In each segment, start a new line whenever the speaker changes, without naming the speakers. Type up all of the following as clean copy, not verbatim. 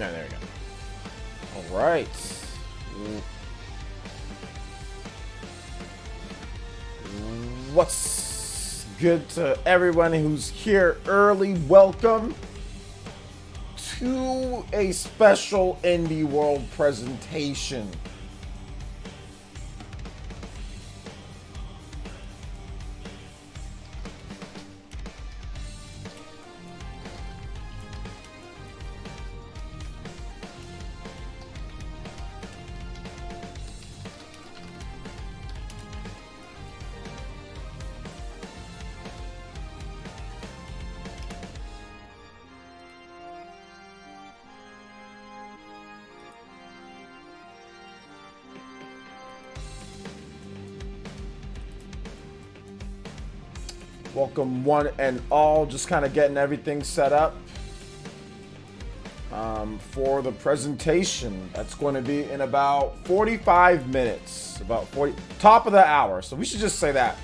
No, there we go. All right. What's good to everyone who's here early? Welcome to a special Indie World presentation. Welcome one and all, just kind of getting everything set up for the presentation. That's going to be in about 45 minutes, top of the hour. So we should just say that.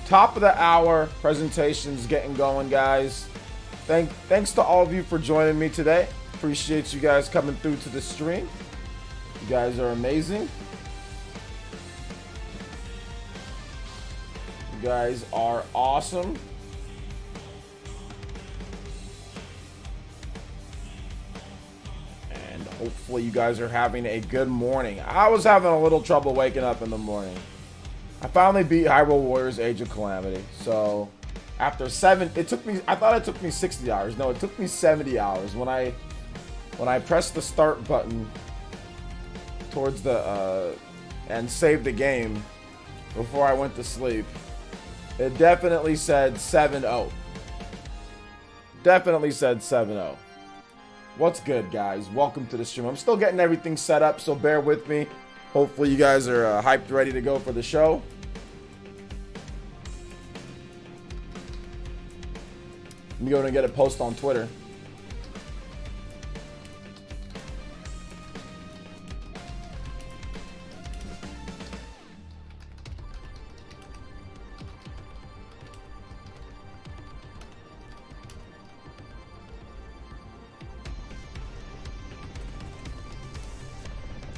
Top of the hour, presentation's getting going, guys. Thanks to all of you for joining me today. Appreciate you guys coming through to the stream. You guys are amazing. You guys are awesome. And hopefully you guys are having a good morning. I was having a little trouble waking up in the morning. I finally beat Hyrule Warriors Age of Calamity. So after I thought it took me 60 hours. No, it took me 70 hours. When I pressed the start button towards the and saved the game before I went to sleep, it definitely said 7-0. Definitely said 7-0. What's good, guys? Welcome to the stream. I'm still getting everything set up, so bear with me. Hopefully you guys are hyped, ready to go for the show. I'm going to get a post on Twitter.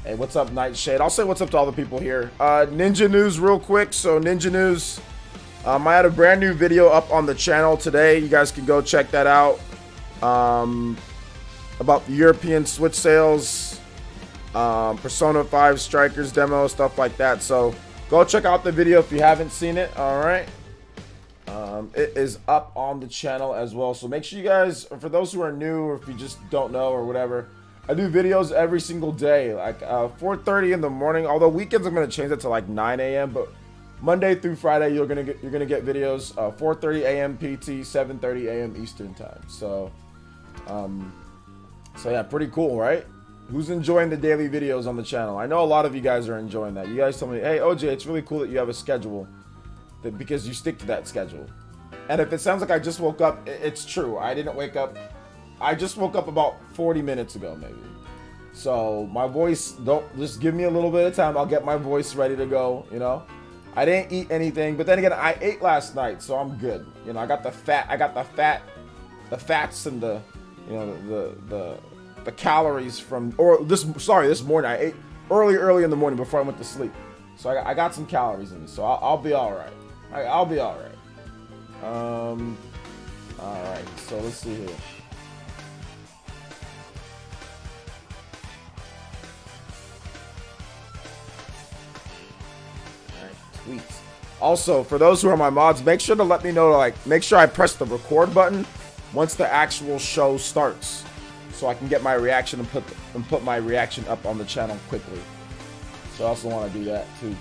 Hey, what's up, Nightshade? I'll say what's up to all the people here. Ninja News real quick. So Ninja News, I had a brand new video up on the channel today. You guys can go check that out. About the European Switch sales, Persona 5 Strikers demo, stuff like that. So go check out the video if you haven't seen it. All right. It is up on the channel as well. So make sure you guys, for those who are new or if you just don't know or whatever, I do videos every single day, like 4:30 in the morning. Although weekends I'm gonna change that to like 9 a.m. But Monday through Friday you're gonna get videos 4:30 a.m. PT, 7:30 a.m. Eastern time. So yeah, pretty cool, right? Who's enjoying the daily videos on the channel? I know a lot of you guys are enjoying that. You guys tell me, hey OJ, it's really cool that you have a schedule, because you stick to that schedule. And if it sounds like I just woke up, it's true. I didn't wake up. I just woke up about 40 minutes ago, maybe. So my voice, just give me a little bit of time. I'll get my voice ready to go, you know. I didn't eat anything, but then again, I ate last night, so I'm good. You know, I got the fats and the, you know, the calories from, this morning. I ate early in the morning before I went to sleep. So I got some calories in me, so I'll be all right. I'll be all right. All right, so let's see here. Tweets. Also, for those who are my mods, make sure to let me know, make sure I press the record button once the actual show starts, so I can get my reaction and put my reaction up on the channel quickly. So I also want to do that too.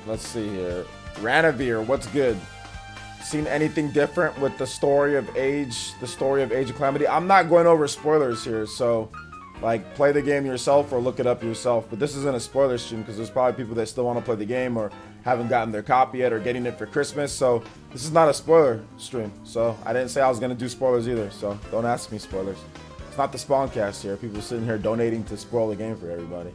Let's see here. Ranavir, what's good? Seen anything different with the story of Age of Calamity? I'm not going over spoilers here, so like play the game yourself or look it up yourself. But this isn't a spoiler stream because there's probably people that still want to play the game or haven't gotten their copy yet or getting it for Christmas. So this is not a spoiler stream. So I didn't say I was gonna do spoilers either. So don't ask me spoilers. It's not the Spawncast here. People sitting here donating to spoil the game for everybody.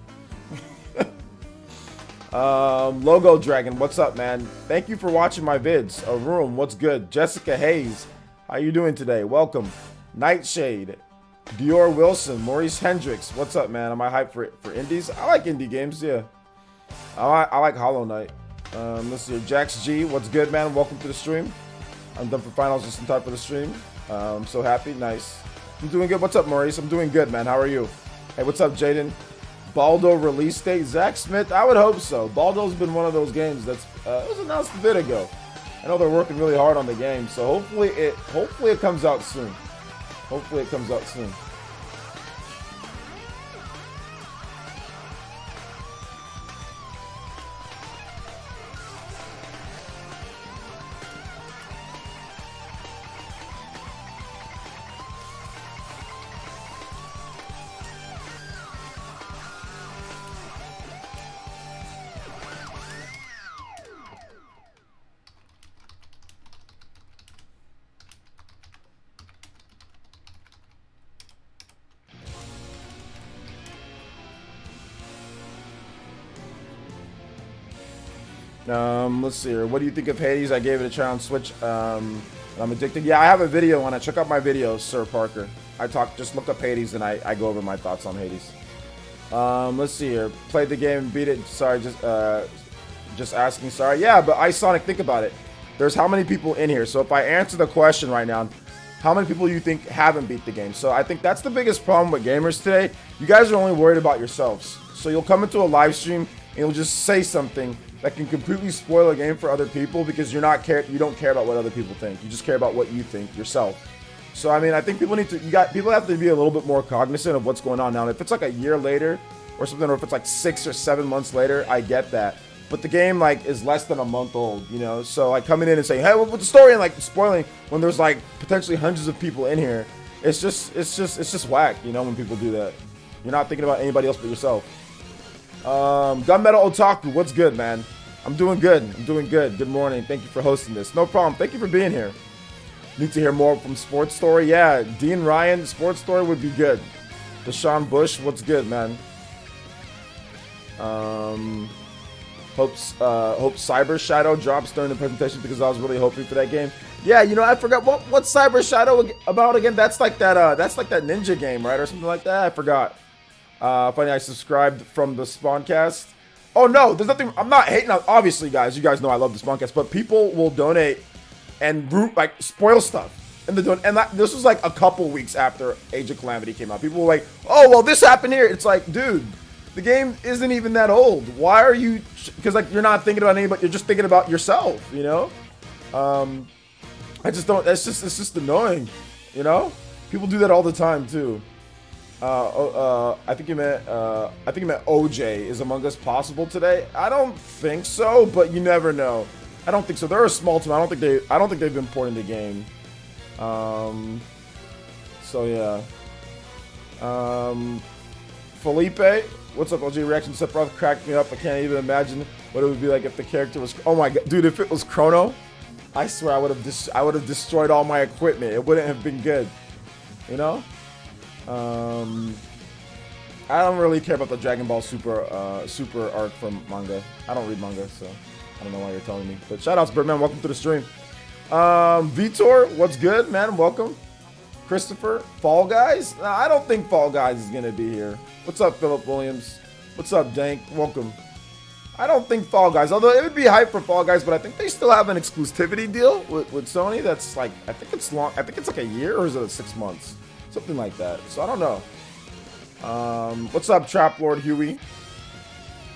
Logo Dragon, what's up, man? Thank you for watching my vids. Room, what's good? Jessica Hayes, how you doing today? Welcome. Nightshade, Dior Wilson, Maurice Hendricks, what's up, man? Am I hyped for indies? I like indie games, yeah. I like Hollow Knight. Let's see, Jax G, what's good, man? Welcome to the stream. I'm done for finals just in time for the stream. I'm so happy, nice. I'm doing good. What's up, Maurice? I'm doing good, man. How are you? Hey, what's up, Jaden? Baldo release date, Zach Smith. I would hope so. Baldo's been one of those games that's it was announced a bit ago. I know they're working really hard on the game, so hopefully it comes out soon. Hopefully it comes out soon. Let's see here. What do you think of Hades? I gave it a try on Switch. I'm addicted. Yeah, I have a video on it. Check out my videos, Sir Parker. Just look up Hades and I go over my thoughts on Hades. Let's see here. Played the game, beat it. Sorry, just asking. Sorry. Yeah, but iSonic, think about it. There's how many people in here? So if I answer the question right now, how many people do you think haven't beat the game? So I think that's the biggest problem with gamers today. You guys are only worried about yourselves. So you'll come into a live stream and you'll just say something that can completely spoil a game for other people because you don't care about what other people think. You just care about what you think yourself. So I mean, I think people have to be a little bit more cognizant of what's going on now. If it's like a year later or something, or if it's like 6 or 7 months later, I get that. But the game like is less than a month old, you know. So like coming in and saying, "Hey, what's the story?" and like spoiling when there's like potentially hundreds of people in here, it's just whack, you know. When people do that, you're not thinking about anybody else but yourself. Gunmetal Otaku, what's good, man? I'm doing good. I'm doing good. Good morning. Thank you for hosting this. No problem. Thank you for being here. Need to hear more from Sports Story. Yeah, Dean Ryan, Sports Story would be good. Deshaun Bush, what's good, man? Hope Cyber Shadow drops during the presentation because I was really hoping for that game. Yeah, you know, I forgot what's Cyber Shadow about again. That's like that ninja game, right, or something like that. I forgot. Funny, I subscribed from the Spawncast. Oh no, there's nothing. I'm not hating on. Obviously, guys, you guys know I love the Spawncast, but people will donate and spoil stuff. And this was like a couple weeks after Age of Calamity came out. People were like, "Oh, well, this happened here." It's like, dude, the game isn't even that old. Why are you? Because like you're not thinking about anybody. You're just thinking about yourself. You know. I just don't. It's just annoying. You know. People do that all the time too. I think you meant OJ. Is Among Us possible today? I don't think so, but you never know. I don't think so. They're a small team. I don't think they've been porting the game. So yeah. Felipe, what's up, OJ? Reaction Sephiroth cracked me up. I can't even imagine what it would be like if the character was. Oh my god, dude! If it was Chrono, I swear I would have destroyed all my equipment. It wouldn't have been good. You know. I don't really care about the Dragon Ball Super arc from manga. I don't read manga, so I don't know why you're telling me. But shoutouts, Birdman. Welcome to the stream. Vitor, what's good, man? Welcome. Christopher, Fall Guys? Nah, I don't think Fall Guys is gonna be here. What's up, Philip Williams? What's up, Dank? Welcome. I don't think Fall Guys, although it would be hype for Fall Guys, but I think they still have an exclusivity deal with Sony. That's like, I think it's long. I think it's like a year, or is it 6 months? Something like that. So I don't know. What's up, Trap Lord Huey?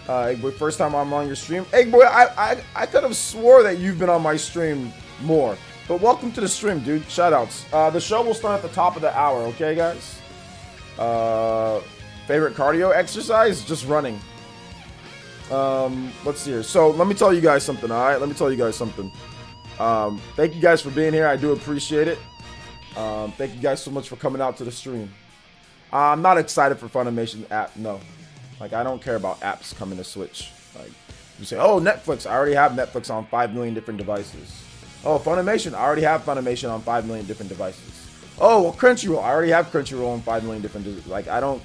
Eggboy, first time I'm on your stream. Eggboy, I could have swore that you've been on my stream more. But welcome to the stream, dude. Shoutouts. The show will start at the top of the hour, okay, guys? Favorite cardio exercise? Just running. Let's see here. So let me tell you guys something, all right? Let me tell you guys something. Thank you guys for being here. I do appreciate it. Thank you guys so much for coming out to the stream. I'm not excited for Funimation app. No, like I don't care about apps coming to Switch. Like you say, oh, Netflix. I already have Netflix on 5 million different devices. Oh, Funimation. I already have Funimation on 5 million different devices. Oh, well, Crunchyroll. I already have Crunchyroll in 5 million different. Like, I don't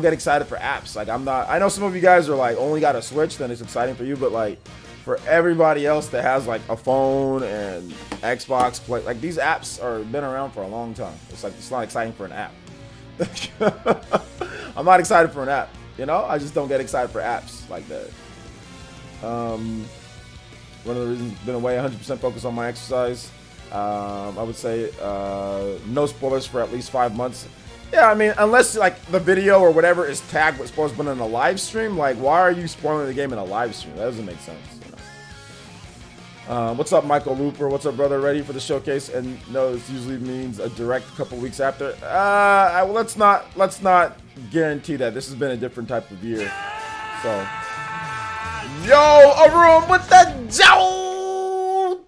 get excited for apps. Like, I'm not. I know some of you guys are like only got a Switch, then it's exciting for you. But like, for everybody else that has like a phone and Xbox Play, like these apps are been around for a long time. It's like it's not exciting for an app. I'm not excited for an app. You know, I just don't get excited for apps like that. One of the reasons been away 100% focused on my exercise. I would say no spoilers for at least 5 months. Yeah, I mean, unless like the video or whatever is tagged what's supposed to be in a live stream, like why are you spoiling the game in a live stream? That doesn't make sense. You know? What's up, Michael Looper? What's up, brother? Ready for the showcase? And no, this usually means a direct couple weeks after. Let's not guarantee that. This has been a different type of year. So, yo, a room with the Joe.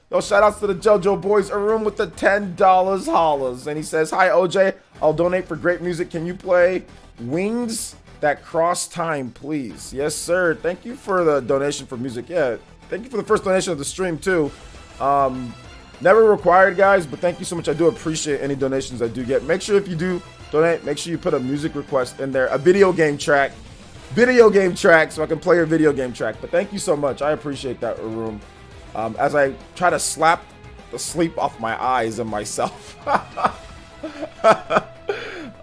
Yo, shout outs to the JoJo boys. A room with the $10 hollers. And he says, hi, OJ. I'll donate for great music. Can you play Wings That Cross Time, please? Yes, sir. Thank you for the donation for music. Yeah, thank you for the first donation of the stream, too. Never required, guys, but thank you so much. I do appreciate any donations I do get. Make sure if you do donate, make sure you put a music request in there. A video game track. So I can play your video game track. But thank you so much. I appreciate that, room. As I try to slap the sleep off my eyes and myself.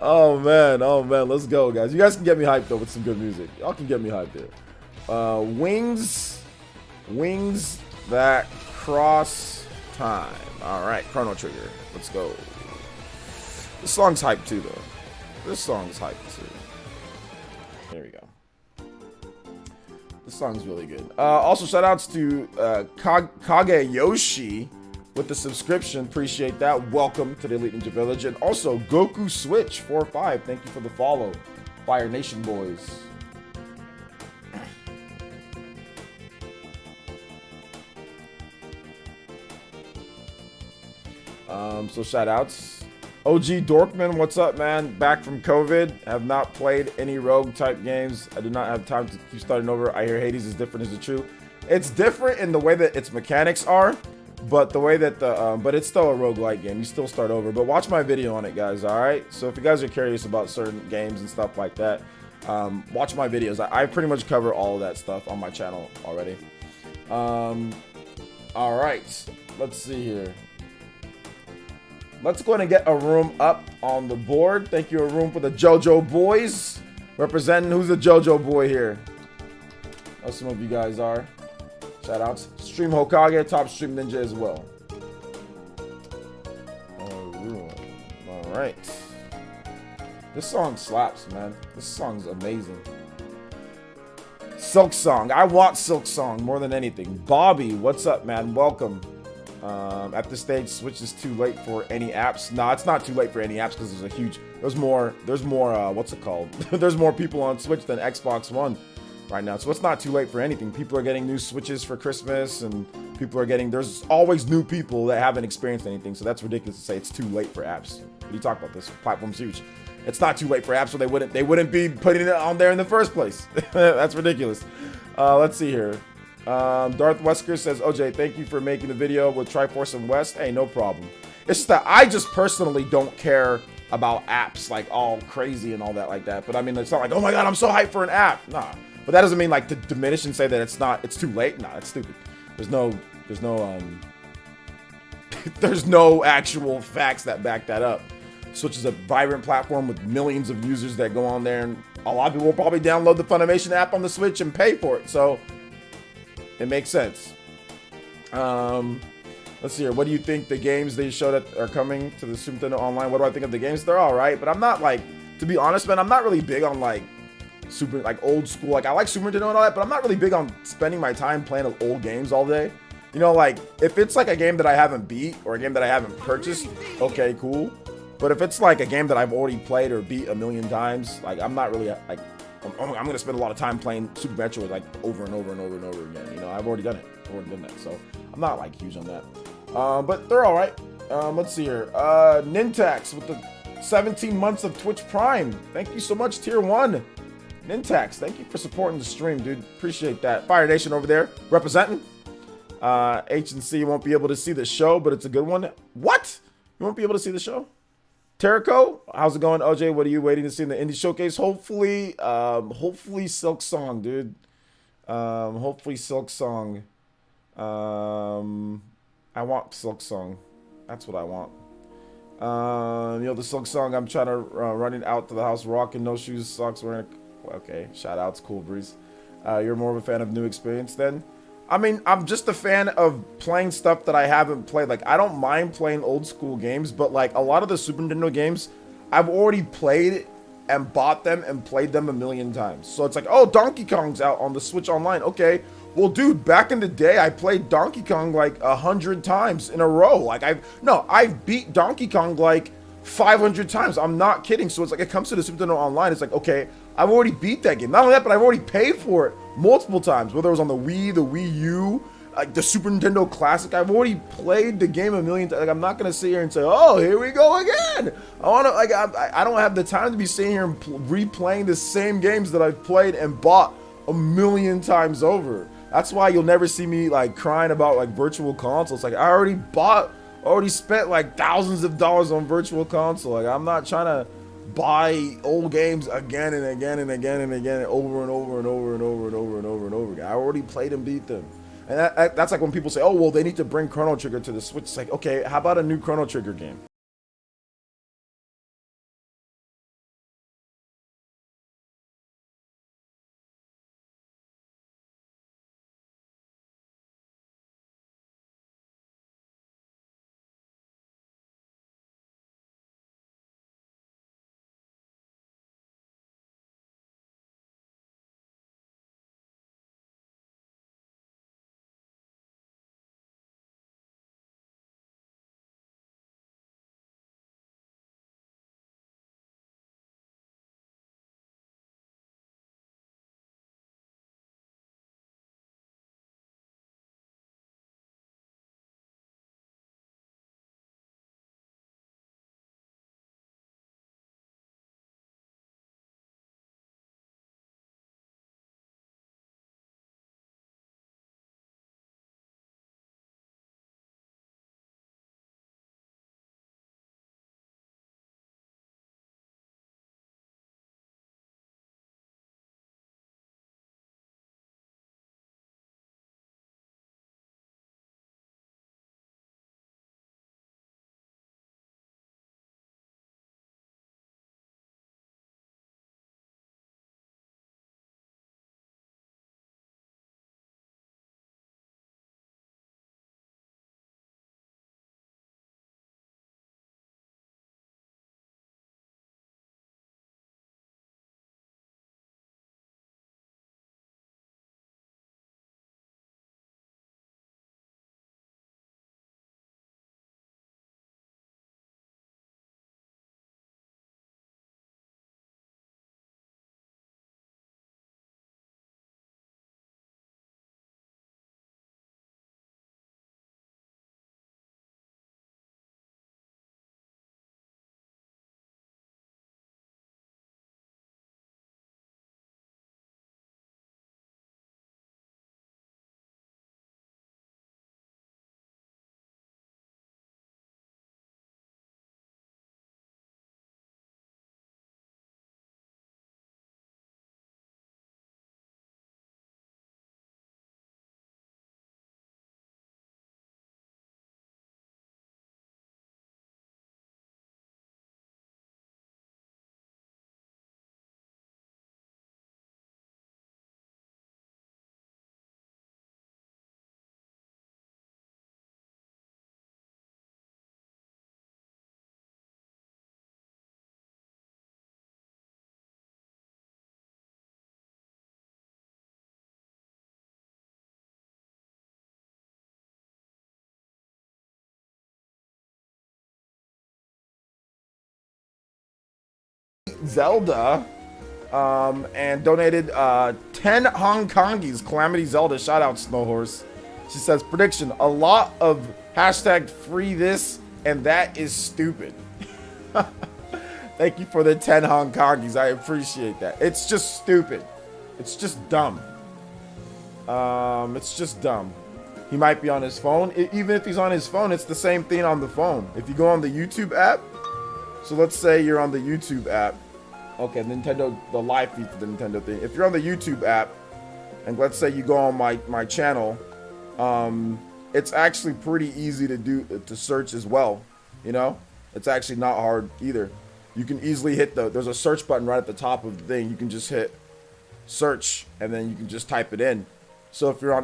Oh man, let's go, guys. You guys can get me hyped though with some good music. Y'all can get me hyped there. Wings That Cross Time. All right, Chrono Trigger. Let's go. This song's hyped too, though. This song's hyped too. There we go. This song's really good. Also, shout outs to Kageyoshi with the subscription. Appreciate that. Welcome to the Elite Ninja Village. And also, Goku Switch 45. Thank you for the follow. Fire Nation boys. So shout outs. OG Dorkman, what's up, man? Back from COVID. Have not played any rogue type games. I do not have time to keep starting over. I hear Hades is different. Is it true? It's different in the way that its mechanics are, but the way that but it's still a roguelike game. You still start over. But watch my video on it, guys. All right. So if you guys are curious about certain games and stuff like that, watch my videos. I pretty much cover all of that stuff on my channel already. All right. Let's see here. Let's go ahead and get a room up on the board. Thank you, a room for the JoJo boys. Representing, who's the JoJo boy here? Oh, some of you guys are. Shout outs. Stream Hokage, top stream ninja as well. All right. This song slaps, man. This song's amazing. Silk Song. I want Silk Song more than anything. Bobby, what's up, man? Welcome. At this stage, Switch is too late for any apps. No, it's not too late for any apps because there's more, what's it called? There's more people on Switch than Xbox One right now. So it's not too late for anything. People are getting new Switches for Christmas and there's always new people that haven't experienced anything. So that's ridiculous to say it's too late for apps. What are you talking about? This platform's huge. It's not too late for apps, so they wouldn't be putting it on there in the first place. That's ridiculous. Let's see here. Darth Wesker says, OJ, thank you for making the video with Triforce and West. Hey, no problem. It's just that I just personally don't care about apps like all crazy and all that like that. But I mean, it's not like, oh my God, I'm so hyped for an app. Nah. But that doesn't mean like to diminish and say that it's too late. Nah, that's stupid. There's no actual facts that back that up. Switch is a vibrant platform with millions of users that go on there, and a lot of people will probably download the Funimation app on the Switch and pay for it. So it makes sense. Let's see here. What do you think the games they showed that are coming to the Super Nintendo Online? What do I think of the games? They're all right, but I'm not like, to be honest, man, I'm not really big on like old school. Like I like Super Nintendo and all that, but I'm not really big on spending my time playing old games all day. You know, like if it's like a game that I haven't beat or a game that I haven't purchased, okay, cool. But if it's like a game that I've already played or beat a million times, like I'm not really like, I'm gonna spend a lot of time playing Super Metroid like over and over and over and over again. You know, I've already done it. So I'm not like huge on that. But they're all right. Let's see here. Nintax with the 17 months of Twitch Prime. Thank you so much, Tier 1. Nintax, thank you for supporting the stream, dude. Appreciate that. Fire Nation over there representing. H and C won't be able to see the show, but it's a good one. What? You won't be able to see the show. Terrico, how's it going? OJ, what are you waiting to see in the indie showcase? Hopefully, hopefully Silk Song, dude. Hopefully Silk Song. I want Silk Song. That's what I want. You know, the Silk Song, I'm trying to run it out to the house rocking, no shoes, socks, wearing. Okay, shout outs, Cool Breeze. You're more of a fan of new experience then? I mean, I'm just a fan of playing stuff that I haven't played. Like, I don't mind playing old school games, but like a lot of the Super Nintendo games, I've already played and bought them and played them a million times. So it's like, oh, Donkey Kong's out on the Switch Online. Okay, well, dude, back in the day, I played Donkey Kong like 100 times in a row. Like, I've beat Donkey Kong like 500 times. I'm not kidding. So it's like, it comes to the Super Nintendo Online. It's like, okay, I've already beat that game. Not only that, but I've already paid for it multiple times. Whether it was on the Wii, the Wii U, like the Super Nintendo Classic. I've already played the game a million times. Like, I'm not going to sit here and say, oh, here we go again. I want to, like, I don't have the time to be sitting here and replaying the same games that I've played and bought a million times over. That's why you'll never see me like crying about like virtual consoles. Like, I already spent like thousands of dollars on virtual console. Like, I'm not trying to buy old games again and again and again and again and over and over and over and over and over and over and over again. I already played and beat them. And that's like when people say, oh, well, they need to bring Chrono Trigger to the Switch. It's like, okay, how about a new Chrono Trigger game? Zelda, and donated 10 Hong Kongies. Calamity Zelda, shout out Snowhorse. She says, prediction, a lot of hashtag free this and that is stupid. Thank you for the 10 Hong Kongies. I appreciate that. It's just stupid. It's just dumb. It's just dumb. He might be on his phone. Even if he's on his phone, it's the same thing on the phone. If you go on the YouTube app, so let's say you're on the YouTube app. Okay, Nintendo, the live feed for the Nintendo thing. If you're on the YouTube app, and let's say you go on my channel, it's actually pretty easy to search as well. You know, it's actually not hard either. You can easily hit there's a search button right at the top of the thing. You can just hit search, and then you can just type it in. So if you're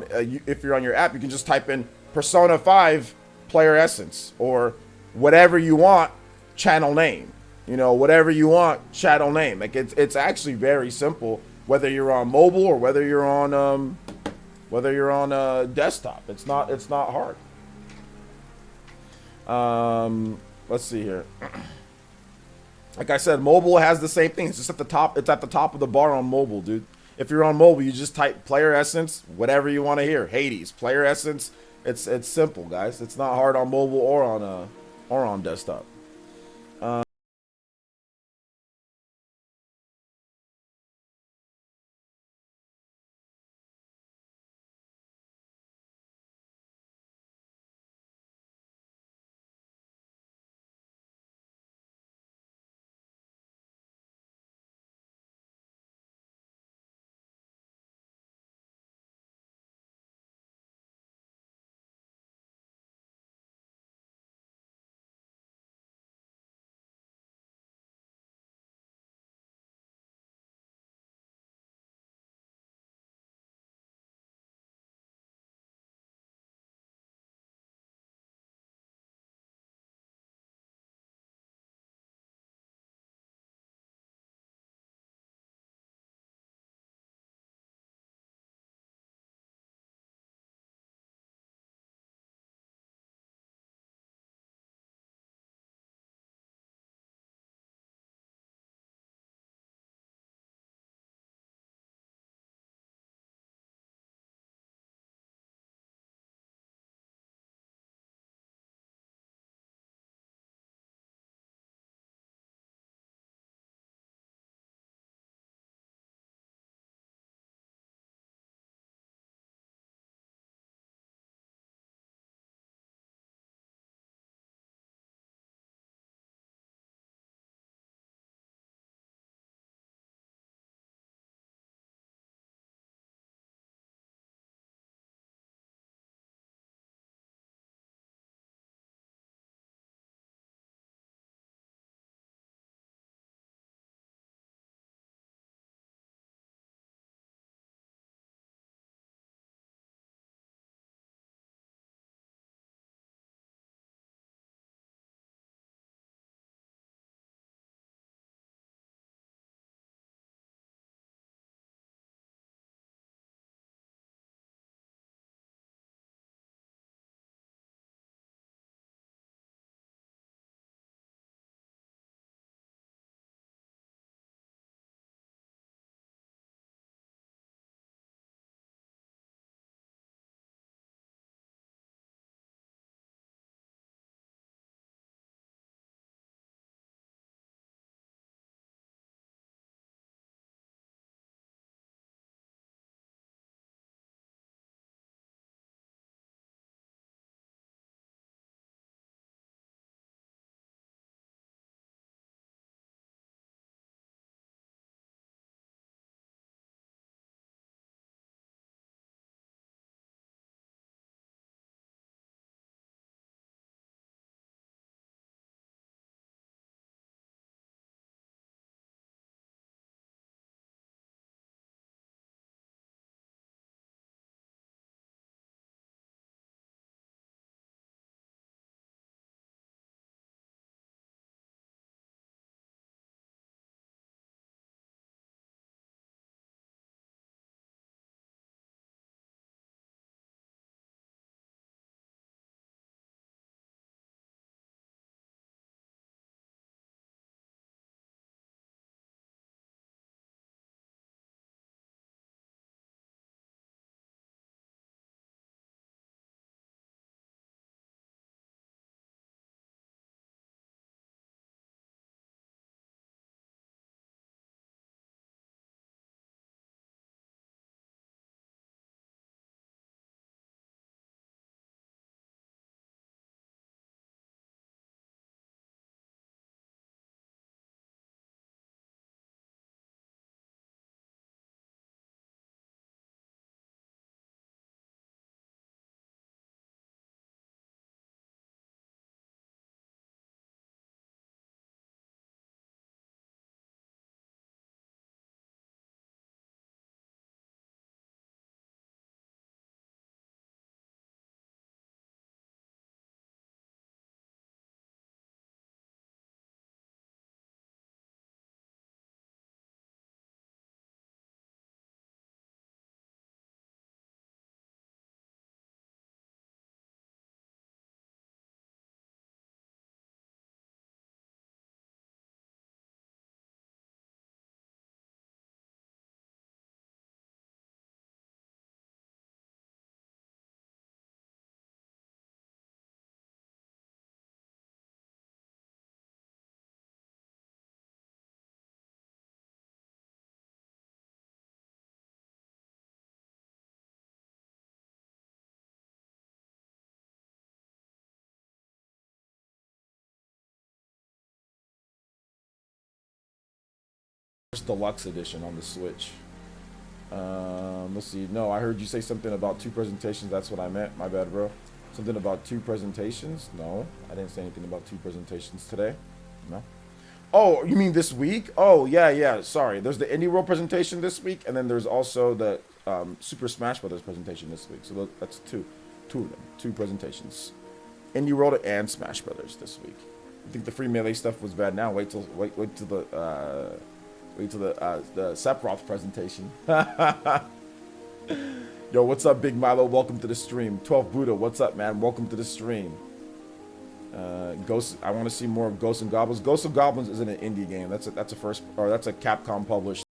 on your app, you can just type in Persona 5 PlayerEssence or whatever you want channel name. You know, whatever you want channel name. Like it's actually very simple, whether you're on mobile or whether you're on desktop. It's not hard. Let's see here. Like I said, mobile has the same thing. It's just at the top. It's at the top of the bar on mobile, dude. If you're on mobile, you just type PlayerEssence, whatever you want to hear. Hades, PlayerEssence. It's simple, guys. It's not hard on mobile or on desktop. Deluxe Edition on the Switch. Let's see. No, I heard you say something about 2 presentations. That's what I meant. My bad, bro. Something about 2 presentations? No, I didn't say anything about 2 presentations today. No. Oh, you mean this week? Oh, yeah. Sorry. There's the Indie World presentation this week, and then there's also the Super Smash Brothers presentation this week. So that's two of them. 2 presentations. Indie World and Smash Brothers this week. I think the free Melee stuff was bad. Now wait till the Sephiroth presentation. Yo, what's up, Big Milo? Welcome to the stream. 12 Buddha, what's up, man? Welcome to the stream. Ghost. I want to see more of Ghosts and Goblins. Ghosts and Goblins isn't an indie game. That's a Capcom published.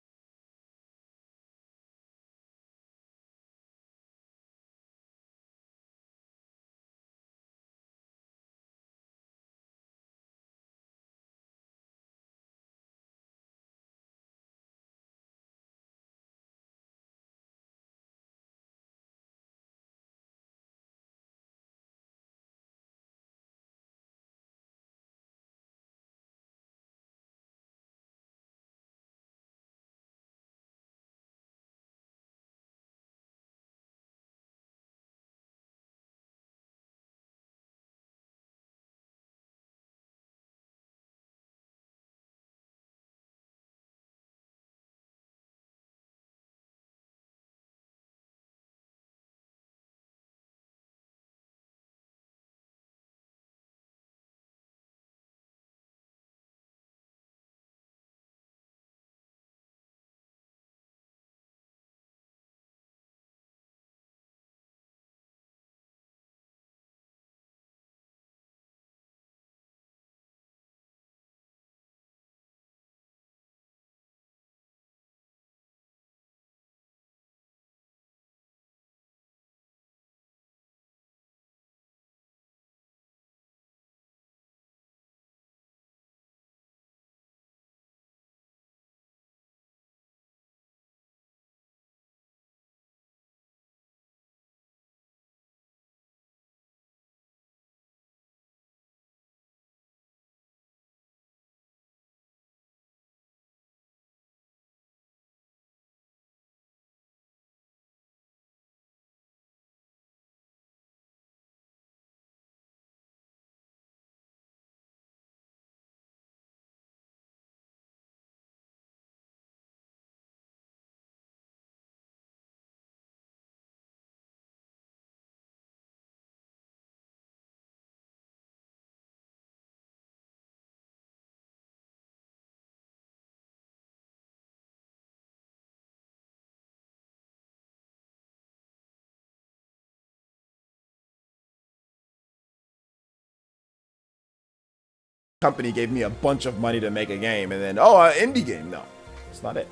Company gave me a bunch of money to make a game, and then indie game. No, it's not it.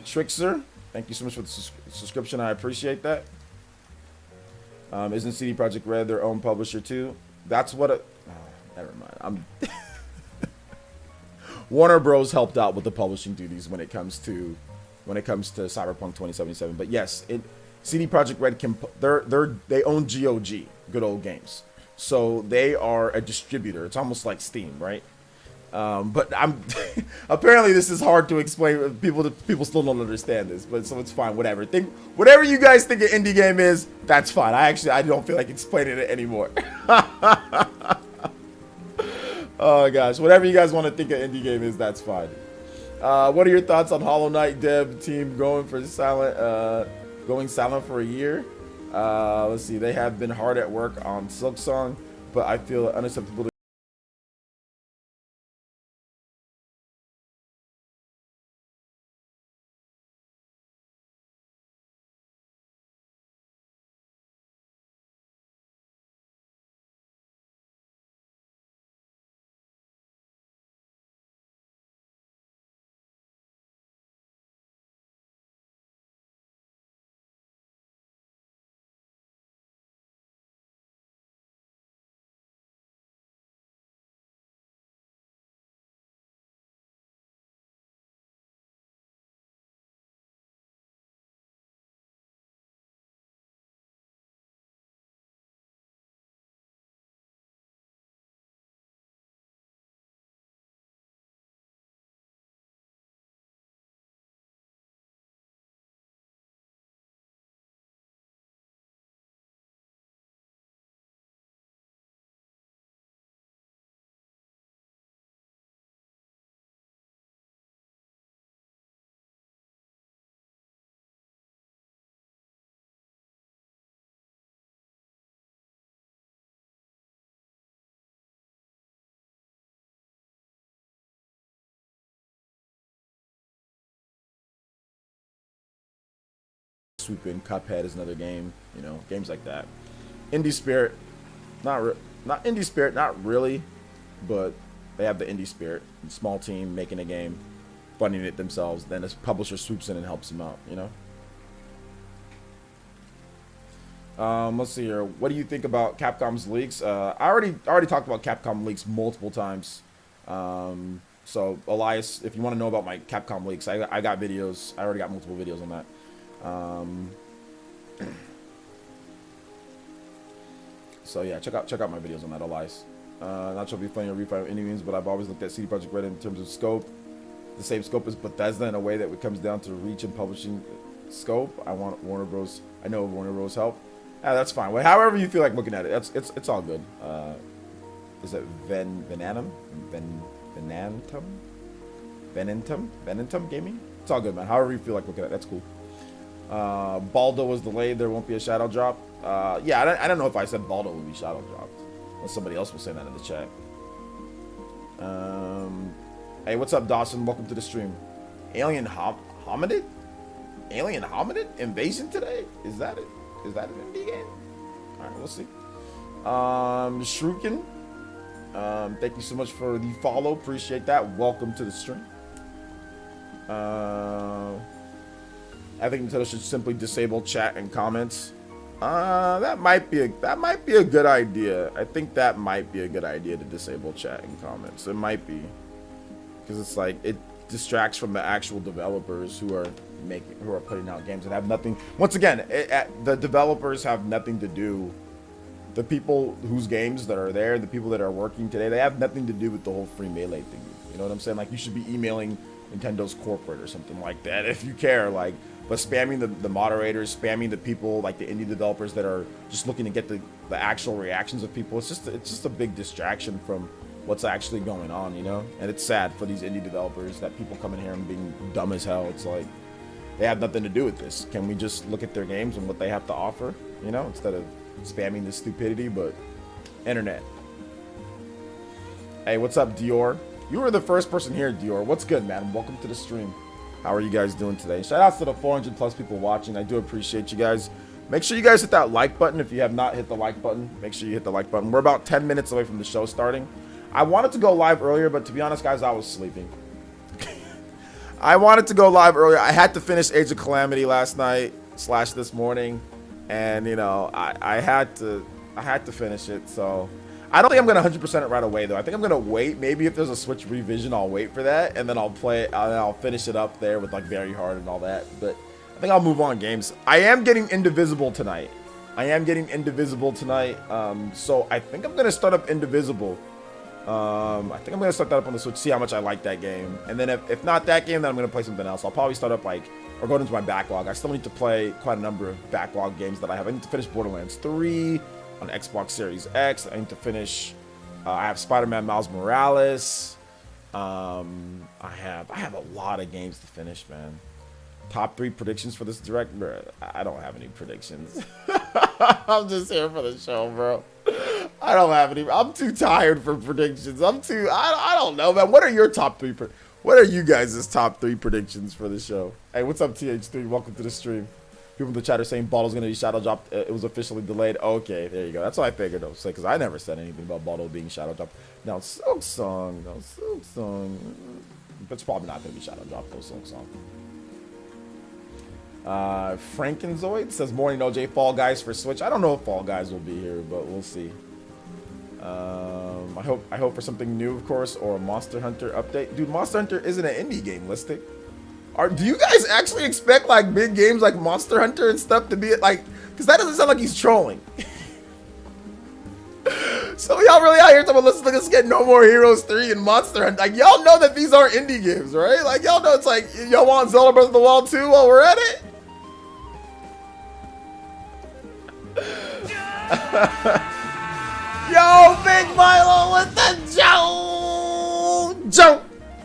Trickster, thank you so much for the subscription. I appreciate that. Isn't CD Projekt Red their own publisher too? That's what never mind. Warner Bros helped out with the publishing duties when it comes to Cyberpunk 2077. But yes, CD Projekt Red they own GOG, Good Old Games. So they are a distributor. It's almost like Steam, right? But I'm apparently this is hard to explain. People still don't understand this, but so it's fine. Whatever you guys think an indie game is, that's fine. I don't feel like explaining it anymore. Oh gosh, whatever you guys want to think an indie game is, that's fine. What are your thoughts on Hollow Knight dev team going silent for a year? Let's see. They have been hard at work on Silksong, but I feel unacceptable to Swoop in. Cuphead is another game. You know, games like that. Indie Spirit, not Indie Spirit, not really, but they have the indie spirit. Small team making a game, funding it themselves. Then a publisher swoops in and helps them out. You know. Let's see here. What do you think about Capcom's leaks? I already talked about Capcom leaks multiple times. So Elias, if you want to know about my Capcom leaks, I got videos. I already got multiple videos on that. So yeah, check out my videos on that, Elias. Not sure if it'll be funny or refine any means, but I've always looked at CD Projekt Red in terms of scope. The same scope as Bethesda in a way that it comes down to reach and publishing scope. I want Warner Bros. I know Warner Bros. Help. That's fine. Well, however you feel like looking at it, it's all good. Is it Venantum Gaming? It's all good, man. However you feel like looking at it, that's cool. Baldo was delayed. There won't be a shadow drop. Yeah, I don't know if I said Baldo would be shadow dropped. Unless somebody else was saying that in the chat. Hey, what's up, Dawson? Welcome to the stream. Alien hominid? Alien hominid invasion today? Is that it? Is that an indie game? Alright, we'll see. Shrukin. Thank you so much for the follow. Appreciate that. Welcome to the stream. I think Nintendo should simply disable chat and comments. That might be a good idea. I think that might be a good idea to disable chat and comments. It might be, because it's like it distracts from the actual developers who are putting out games and have nothing. Once again, the developers have nothing to do. The people whose games that are there, the people that are working today, they have nothing to do with the whole free melee thing. You know what I'm saying? Like, you should be emailing Nintendo's corporate or something like that if you care. Like, but spamming the moderators, spamming the people, like the indie developers that are just looking to get the actual reactions of people, it's just a big distraction from what's actually going on, you know? And it's sad for these indie developers that people come in here and being dumb as hell. It's like, they have nothing to do with this. Can we just look at their games and what they have to offer, you know, instead of spamming this stupidity? But internet. Hey, what's up, Dior? You were the first person here, Dior. What's good, man? Welcome to the stream. How are you guys doing today? Shout outs to the 400 plus people watching. I do appreciate you guys. Make sure you guys hit that like button. If you have not hit the like button, make sure you hit the like button. We're about 10 minutes away from the show starting. I wanted to go live earlier, but to be honest, guys, I was sleeping. I wanted to go live earlier. I had to finish Age of Calamity last night / this morning, and you know, I had to finish it. So I don't think I'm gonna 100% it right away though. I think I'm gonna wait. Maybe if there's a Switch revision, I'll wait for that, and then I'll play it. And I'll finish it up there with like Very Hard and all that. But I think I'll move on games. I am getting Indivisible tonight. So I think I'm gonna start up Indivisible. I think I'm gonna start that up on the Switch, see how much I like that game, and then if not that game, then I'm gonna play something else. I'll probably start up or go into my backlog. I still need to play quite a number of backlog games that I have. I need to finish Borderlands 3 on Xbox Series X. I need to finish. I have Spider-Man Miles Morales. I have a lot of games to finish, man. Top 3 predictions for this direct, bro. I don't have any predictions. I'm just here for the show, bro. I don't have any. I'm too tired for predictions. I don't know, man. What are your top 3? What are you guys' top 3 predictions for the show? Hey, what's up, TH3? Welcome to the stream. People in the chat are saying Baldo's going to be shadow dropped. It was officially delayed. Okay, there you go. That's what I figured, though. Because I never said anything about Baldo being shadow dropped. Now, Silk Song. That's probably not going to be shadow dropped, though, Silk Song. Frankenzoid says morning OJ Fall Guys for Switch. I don't know if Fall Guys will be here, but we'll see. I hope for something new, of course, or a Monster Hunter update. Dude, Monster Hunter isn't an indie game, Listic. Do you guys actually expect like big games like Monster Hunter and stuff to be like? Because that doesn't sound like he's trolling. So y'all really out here talking about let's get No More Heroes 3 and Monster Hunter. Like, y'all know that these aren't indie games, right? Like, y'all know it's like, y'all want Zelda Breath of the Wild 2 while we're at it? Yo, Big Milo with the Joe.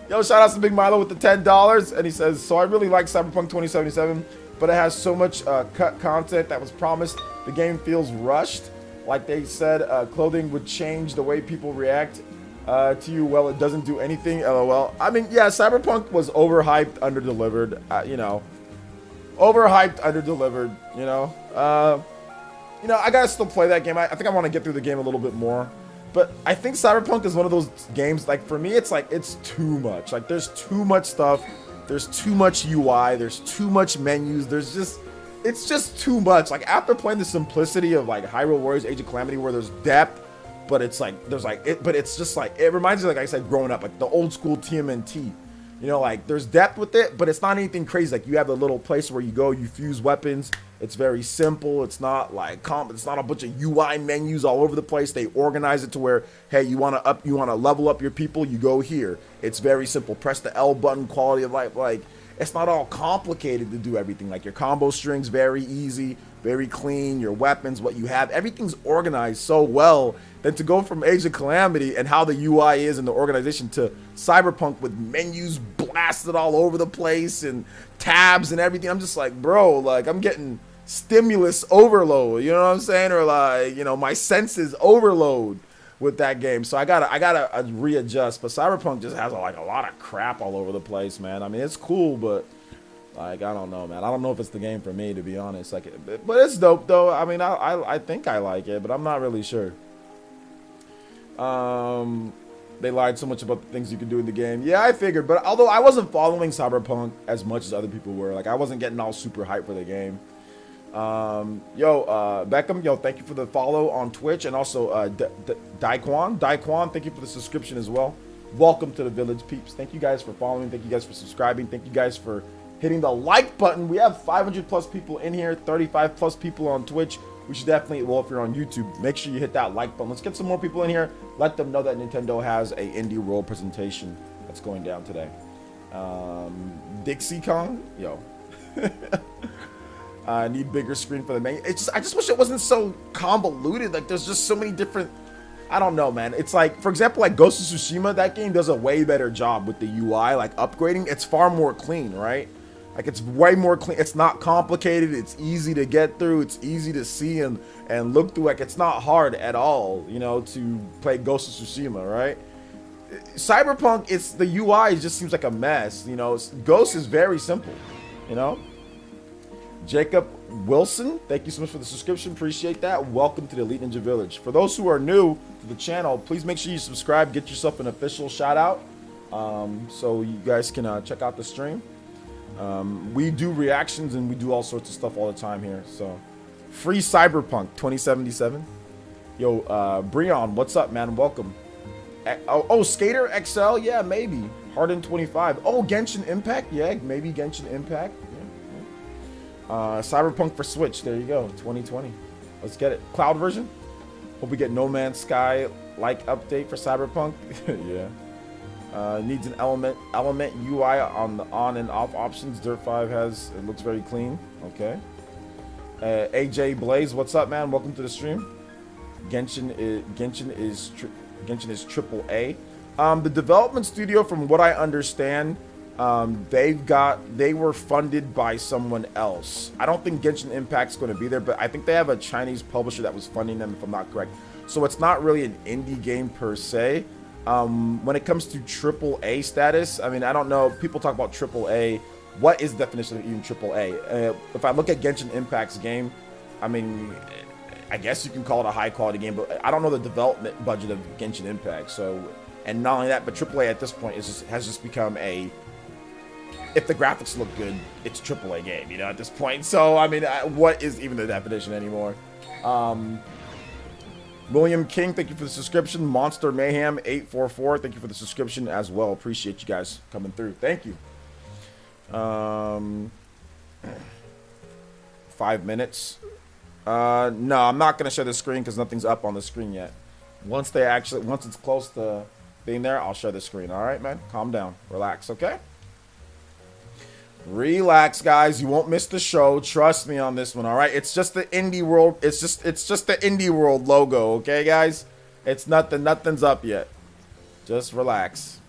Yo, shout out to Big Milo with the $10. And he says, so I really like Cyberpunk 2077, but it has so much cut content that was promised. The game feels rushed. Like they said, clothing would change the way people react to you. Well, it doesn't do anything. LOL. I mean, yeah, Cyberpunk was overhyped, underdelivered. You know, Overhyped, underdelivered. I gotta still play that game. I think I want to get through the game a little bit more. But I think Cyberpunk is one of those games, like, for me, it's like, it's too much. Like, there's too much stuff. There's too much UI. There's too much menus. It's just too much. Like, after playing the simplicity of, like, Hyrule Warriors Age of Calamity, where there's depth, but it's like, but it's just like, it reminds me, like I said, growing up, like the old school TMNT. Like, there's depth with it, but it's not anything crazy. Like, you have a little place where you go, you fuse weapons. It's very simple. It's not like it's not a bunch of UI menus all over the place. They organize it to where, hey, you want to level up your people, you go here. It's very simple. Press the L button, quality of life. Like, it's not all complicated to do everything. Like, your combo strings, very easy, very clean. Your weapons, what you have, everything's organized so well. Then to go from Age of Calamity and how the UI is and the organization to Cyberpunk with menus blasted all over the place and tabs and everything, I'm just like, bro, like, I'm getting stimulus overload, you know what I'm saying? Or like, my senses overload with that game. So I gotta readjust. But Cyberpunk just has like a lot of crap all over the place, man. I mean, it's cool, but like, I don't know, man. I don't know if it's the game for me, to be honest. Like, but it's dope though. I mean, I think I like it, but I'm not really sure. They lied so much about the things you can do in the game. Yeah, I figured, but although I wasn't following Cyberpunk as much as other people were, like, I wasn't getting all super hyped for the game. Beckham, thank you for the follow on Twitch, and also Daequan, thank you for the subscription as well. Welcome to the village, peeps. Thank you guys for following. Thank you guys for subscribing. Thank you guys for hitting the like button. We have 500 plus people in here, 35 plus people on Twitch. We should definitely, well, if you're on YouTube, make sure you hit that like button. Let's get some more people in here. Let them know that Nintendo has a Indie World presentation that's going down today. Dixie Kong, I need bigger screen for the menu. I just wish it wasn't so convoluted. Like, there's just so many different, I don't know, man. It's like, for example, like Ghost of Tsushima, that game does a way better job with the UI, like upgrading. It's far more clean, right? Like, it's way more clean. It's not complicated. It's easy to get through. It's easy to see and look through. Like, it's not hard at all, to play Ghost of Tsushima, right? Cyberpunk, the UI just seems like a mess. Ghost is very simple, Jacob Wilson, thank you so much for the subscription. Appreciate that. Welcome to the Elite Ninja Village. For those who are new to the channel, please make sure you subscribe. Get yourself an official shout out, so you guys can check out the stream. We do reactions and we do all sorts of stuff all the time here. So, free Cyberpunk 2077. Breon, what's up, man? Welcome. Skater XL, yeah, maybe. Harden 25. Oh, Genshin Impact, yeah, maybe Genshin Impact. Cyberpunk for Switch, there you go, 2020. Let's get it. Cloud version. Hope we get No Man's Sky like update for Cyberpunk. Yeah. Needs an element UI on the on and off options. Dirt 5 has, it looks very clean. Okay. AJ Blaze, what's up, man? Welcome to the stream. Genshin is triple A. The development studio, from what I understand, they were funded by someone else. I don't think Genshin Impact's going to be there, but I think they have a Chinese publisher that was funding them, if I'm not correct. So it's not really an indie game per se. When it comes to AAA status, I mean, I don't know. People talk about AAA. What is the definition of even AAA? If I look at Genshin Impact's game, I mean, I guess you can call it a high quality game, but I don't know the development budget of Genshin Impact. So, and not only that, but AAA at this point has just become a, if the graphics look good, it's a AAA game, at this point. So, I mean, what is even the definition anymore? William King, thank you for the subscription. Monster Mayhem 844, thank you for the subscription as well. Appreciate you guys coming through. Thank you. 5 minutes. No, I'm not gonna share the screen because nothing's up on the screen yet. Once it's close to being there, I'll share the screen. All right, man. Calm down, relax, okay? Relax, guys. You won't miss the show. Trust me on this one. All right. It's just the Indie World. It's just the Indie World logo. Okay, guys. It's nothing. Nothing's up yet. Just relax.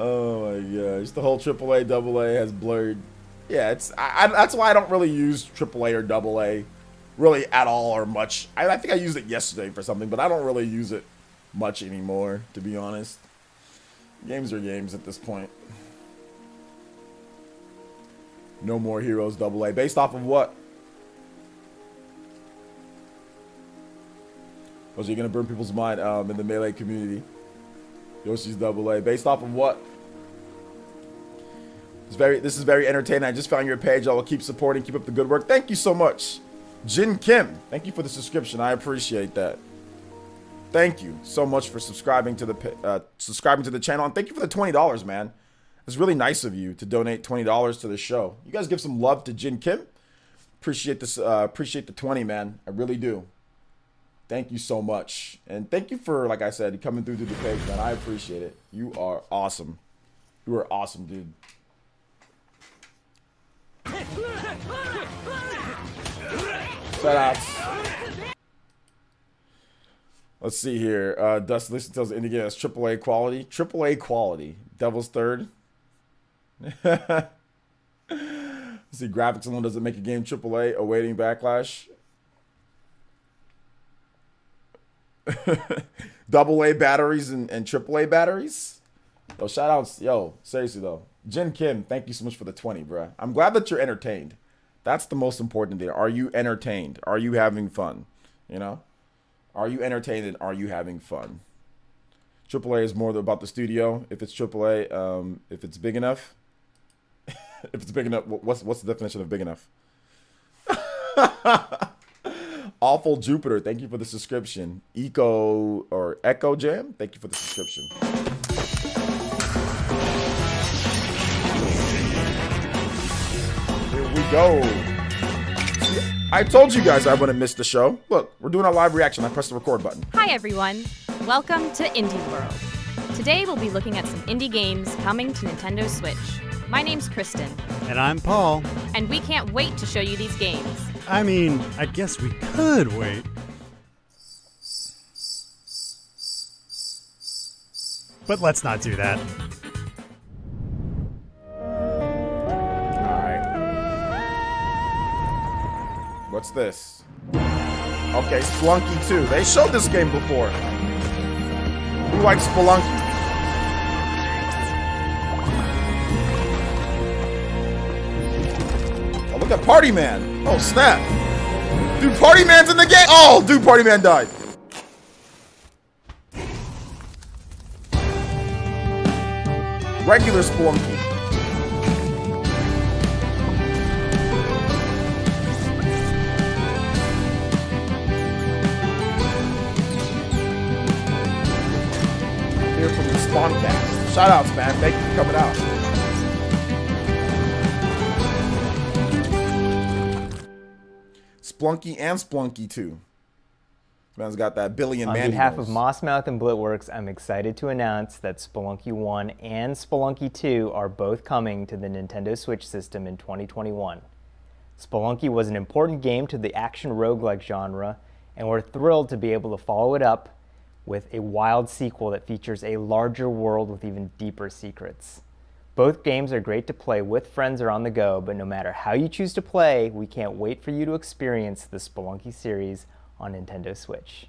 Oh my gosh, the whole AAA, AA has blurred. Yeah, that's why I don't really use AAA or AA really at all or much. I think I used it yesterday for something, but I don't really use it much anymore, to be honest. Games are games at this point. No More Heroes AA. Based off of what? Was he gonna burn people's mind in the Melee community? Yoshi's AA. Based off of what? This is very entertaining. I just found your page. I will keep supporting. Keep up the good work. Thank you so much. Jin Kim, thank you for the subscription. I appreciate that. Thank you so much for subscribing to the channel, and thank you for the $20, man. It's really nice of you to donate $20 to the show. You guys give some love to Jin Kim. Appreciate this. Appreciate the 20, man. I really do. Thank you so much, and thank you for, like I said, coming through to the page, man. I appreciate it. You are awesome. You are awesome, dude. Shoutouts. Let's see here. Dust Listen tells Indie Game has AAA quality. AAA quality. Devil's Third. Let's see, graphics alone doesn't make a game AAA. Awaiting backlash. AA batteries and AAA batteries. Yo, shoutouts. Yo, seriously though. Jin Kim, thank you so much for the 20, bruh. I'm glad that you're entertained. That's the most important thing. Are you entertained? Are you having fun? You know? Are you entertained and are you having fun? AAA is more about the studio. If it's AAA, if it's big enough. If it's big enough, what's the definition of big enough? Awful Jupiter, thank you for the subscription. Echo Jam, thank you for the subscription. Here we go. I told you guys I wouldn't miss the show. Look, we're doing a live reaction. I pressed the record button.
Hi everyone. Welcome to Indie World. Today we'll be looking at some indie games coming to Nintendo Switch. My name's Kristen.
And I'm Paul.
And we can't wait to show you these games.
I mean, I guess we could wait. But let's not do that.
Alright. What's this? Okay, Spelunky 2. They showed this game before. Who likes Spelunky? Oh, look at Party Man. Oh, snap. Dude, Party Man's in the game. Oh, dude, Party Man died. Regular Spelunky. Here from the Spawncast. Shoutouts, man. Thank you for coming out. Spelunky and Spelunky 2. Man's got that billion man.
On behalf of Mossmouth and Blitworks, I'm excited to announce that Spelunky 1 and Spelunky 2 are both coming to the Nintendo Switch system in 2021. Spelunky was an important game to the action roguelike genre, and we're thrilled to be able to follow it up with a wild sequel that features a larger world with even deeper secrets. Both games are great to play with friends or on the go, but no matter how you choose to play, we can't wait for you to experience the Spelunky series on Nintendo Switch.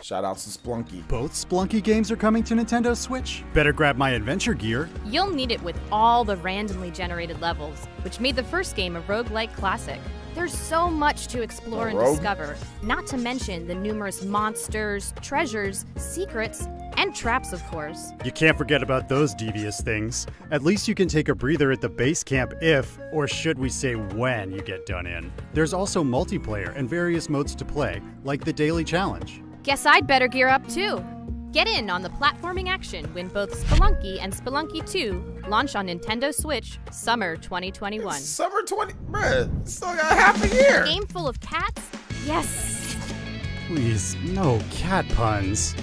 Shoutouts to Spelunky.
Both Spelunky games are coming to Nintendo Switch. Better grab my adventure gear.
You'll need it with all the randomly generated levels, which made the first game a roguelike classic. There's so much to explore and discover, not to mention the numerous monsters, treasures, secrets, and traps, of course.
You can't forget about those devious things. At least you can take a breather at the base camp if, or should we say when, you get done in. There's also multiplayer and various modes to play, like the daily challenge.
Guess I'd better gear up too. Get in on the platforming action when both Spelunky and Spelunky 2 launch on Nintendo Switch summer 2021.
It's summer 20, bruh, still got half a year.
A game full of cats? Yes.
Please, no cat puns.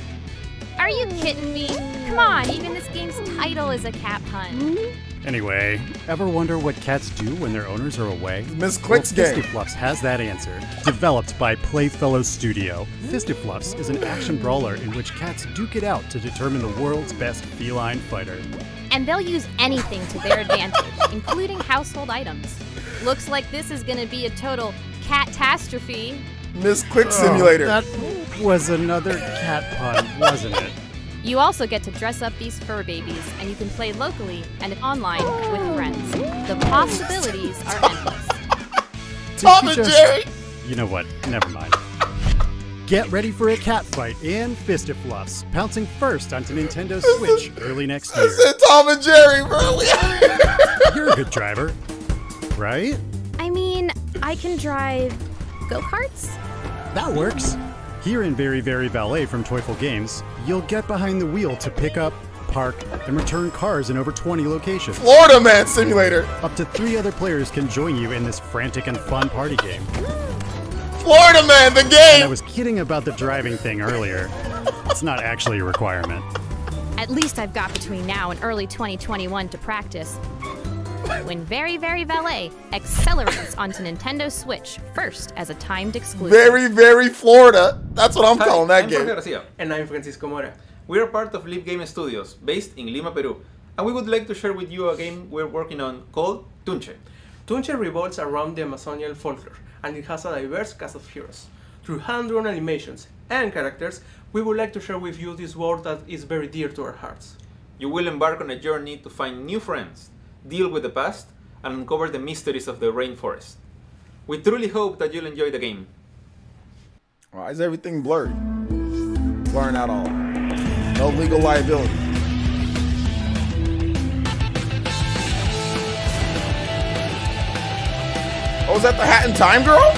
Are you kidding me? Come on, even this game's title is a cat pun.
Anyway, ever wonder what cats do when their owners are away?
Miss Click's game.
Fistifluffs has that answer. Developed by Playfellow Studio, Fistifluffs is an action brawler in which cats duke it out to determine the world's best feline fighter.
And they'll use anything to their advantage, including household items. Looks like this is gonna be a total catastrophe.
Miss Click Simulator.
That was another cat pun, wasn't it?
You also get to dress up these fur babies, and you can play locally and online with friends. The possibilities are endless.
Tom and Jerry!
You know what? Never mind. Get ready for a cat fight in Fistifluffs, pouncing first onto Nintendo Switch early next
I
year.
said Tom and Jerry earlier.
You're a good driver, right?
I mean, I can drive go-karts?
That works. Here in Very Very Valet from Toyful Games, you'll get behind the wheel to pick up, park, and return cars in over 20 locations.
Florida Man Simulator.
Up to 3 other players can join you in this frantic and fun party game.
Florida Man, the
And I
game.
was kidding about the driving thing earlier. It's not actually a requirement.
At least I've got between now and early 2021 to practice. When Very Very Valet accelerates onto Nintendo Switch first as a timed exclusive.
Very, very Florida. That's what I'm
Hi,
calling that
I'm
game.
Jorge Garcia.
And I'm Francisco Mora.
We are part of Leap Game Studios, based in Lima, Peru, and we would like to share with you a game we're working on called Tunche.
Tunche revolves around the Amazonian folklore, and it has a diverse cast of heroes. Through hand-drawn animations and characters, we would like to share with you this world that is very dear to our hearts.
You will embark on a journey to find new friends, deal with the past, and uncover the mysteries of the rainforest. We truly hope that you'll enjoy the game.
Why is everything blurry? Blurring out all. No legal liability. Oh, is that the Hat in Time girl?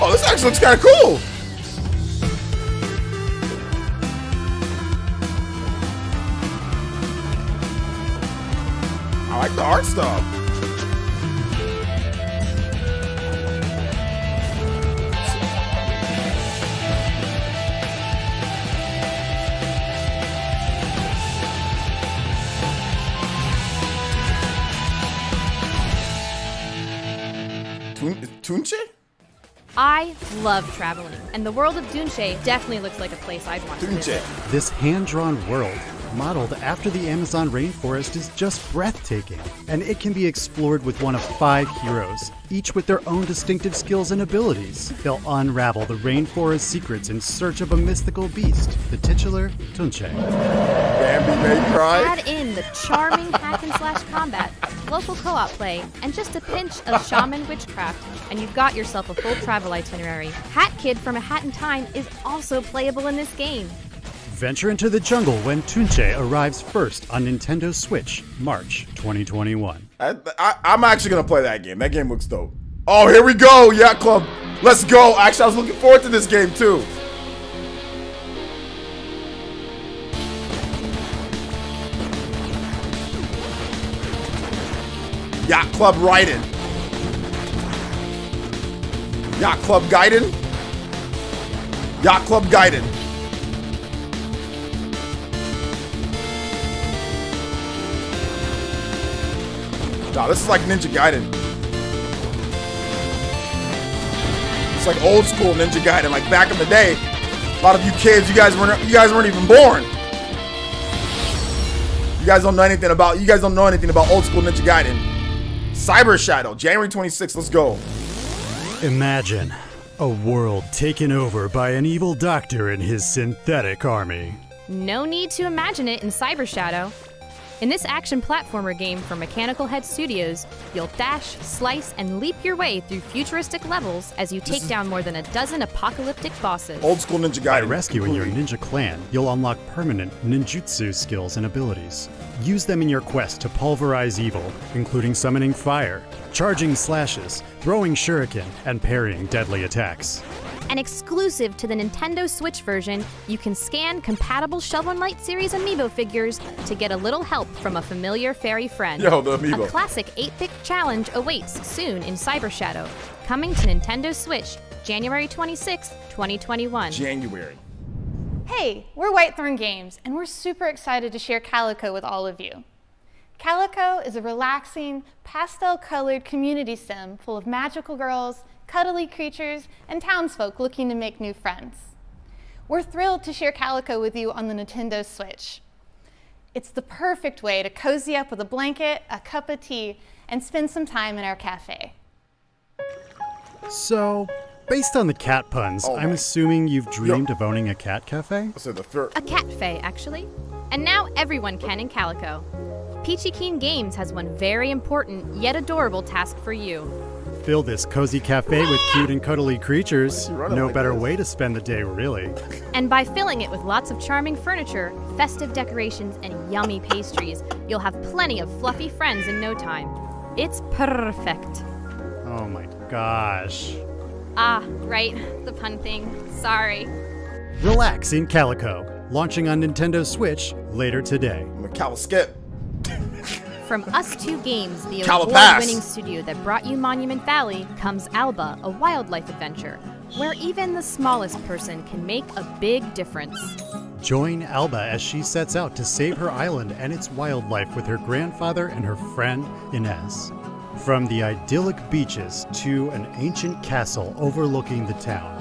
Oh, this actually looks kind of cool. I like the art stuff. Tunche?
I love traveling, and the world of Dunche definitely looks like a place I'd want to visit.
Tunche.
This hand-drawn world, modeled after the Amazon rainforest, is just breathtaking, and it can be explored with one of 5 heroes, each with their own distinctive skills and abilities. They'll unravel the rainforest secrets in search of a mystical beast, the titular Tunche.
Bambi May Cry.
Add in the charming hack and slash combat, local co-op play, and just a pinch of shaman witchcraft, and you've got yourself a full travel itinerary. Hat Kid from A Hat in Time is also playable in this game.
Venture into the jungle when Tunche arrives first on Nintendo Switch, March 2021.
I'm actually gonna play that game. That game looks dope. Oh, here we go, Yacht Club. Let's go. Actually, I was looking forward to this game too. Yacht Club Raiden. Yacht Club Gaiden. Yacht Club Gaiden. Nah, this is like Ninja Gaiden. It's like old school Ninja Gaiden, like back in the day. A lot of you kids, you guys weren't even born. You guys don't know anything about old school Ninja Gaiden. Cyber Shadow, January 26th. Let's go.
Imagine a world taken over by an evil doctor and his synthetic army.
No need to imagine it in Cyber Shadow. In this action platformer game from Mechanical Head Studios, you'll dash, slice, and leap your way through futuristic levels as you take down more than a dozen apocalyptic bosses.
Old school Ninja
By
Gaiden.
rescuing your ninja clan, you'll unlock permanent ninjutsu skills and abilities. Use them in your quest to pulverize evil, including summoning fire, charging slashes, throwing shuriken, and parrying deadly attacks.
And exclusive to the Nintendo Switch version, you can scan compatible Shovel Knight series amiibo figures to get a little help from a familiar fairy friend.
Yo, the amiibo.
A classic 8-bit challenge awaits soon in Cyber Shadow, coming to Nintendo Switch, January 26, 2021.
January.
Hey, we're Whitethorn Games, and we're super excited to share Calico with all of you. Calico is a relaxing, pastel-colored community sim full of magical girls, cuddly creatures, and townsfolk looking to make new friends. We're thrilled to share Calico with you on the Nintendo Switch. It's the perfect way to cozy up with a blanket, a cup of tea, and spend some time in our cafe.
So, based on the cat puns, I'm assuming you've dreamed of owning a cat cafe?
A cat-fe, actually. And now everyone can in Calico. Peachy Keen Games has one very important yet adorable task for you.
Fill this cozy cafe with cute and cuddly creatures. No better way to spend the day, really.
And by filling it with lots of charming furniture, festive decorations, and yummy pastries, you'll have plenty of fluffy friends in no time. It's perfect.
Oh my gosh.
Ah, right, the pun thing. Sorry.
Relax in Calico, launching on Nintendo Switch later today.
I'm a Caliskip.
From Us Two Games, the
Calipass.
award-winning studio that brought you Monument Valley, comes Alba, a wildlife adventure, where even the smallest person can make a big difference.
Join Alba as she sets out to save her island and its wildlife with her grandfather and her friend Inez. From the idyllic beaches to an ancient castle overlooking the town,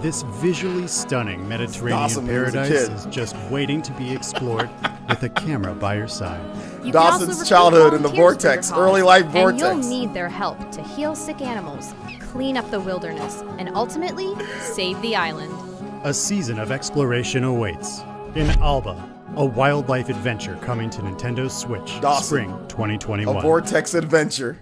this visually stunning Mediterranean paradise is just waiting to be explored with a camera by your side.
You
Dawson's
can also
childhood in the
volunteers for your
vortex,
cause,
early life vortex.
And you'll need their help to heal sick animals, clean up the wilderness, and ultimately save the island.
A season of exploration awaits in Alba, a wildlife adventure coming to Nintendo Switch,
Dawson,
spring 2021.
A vortex adventure.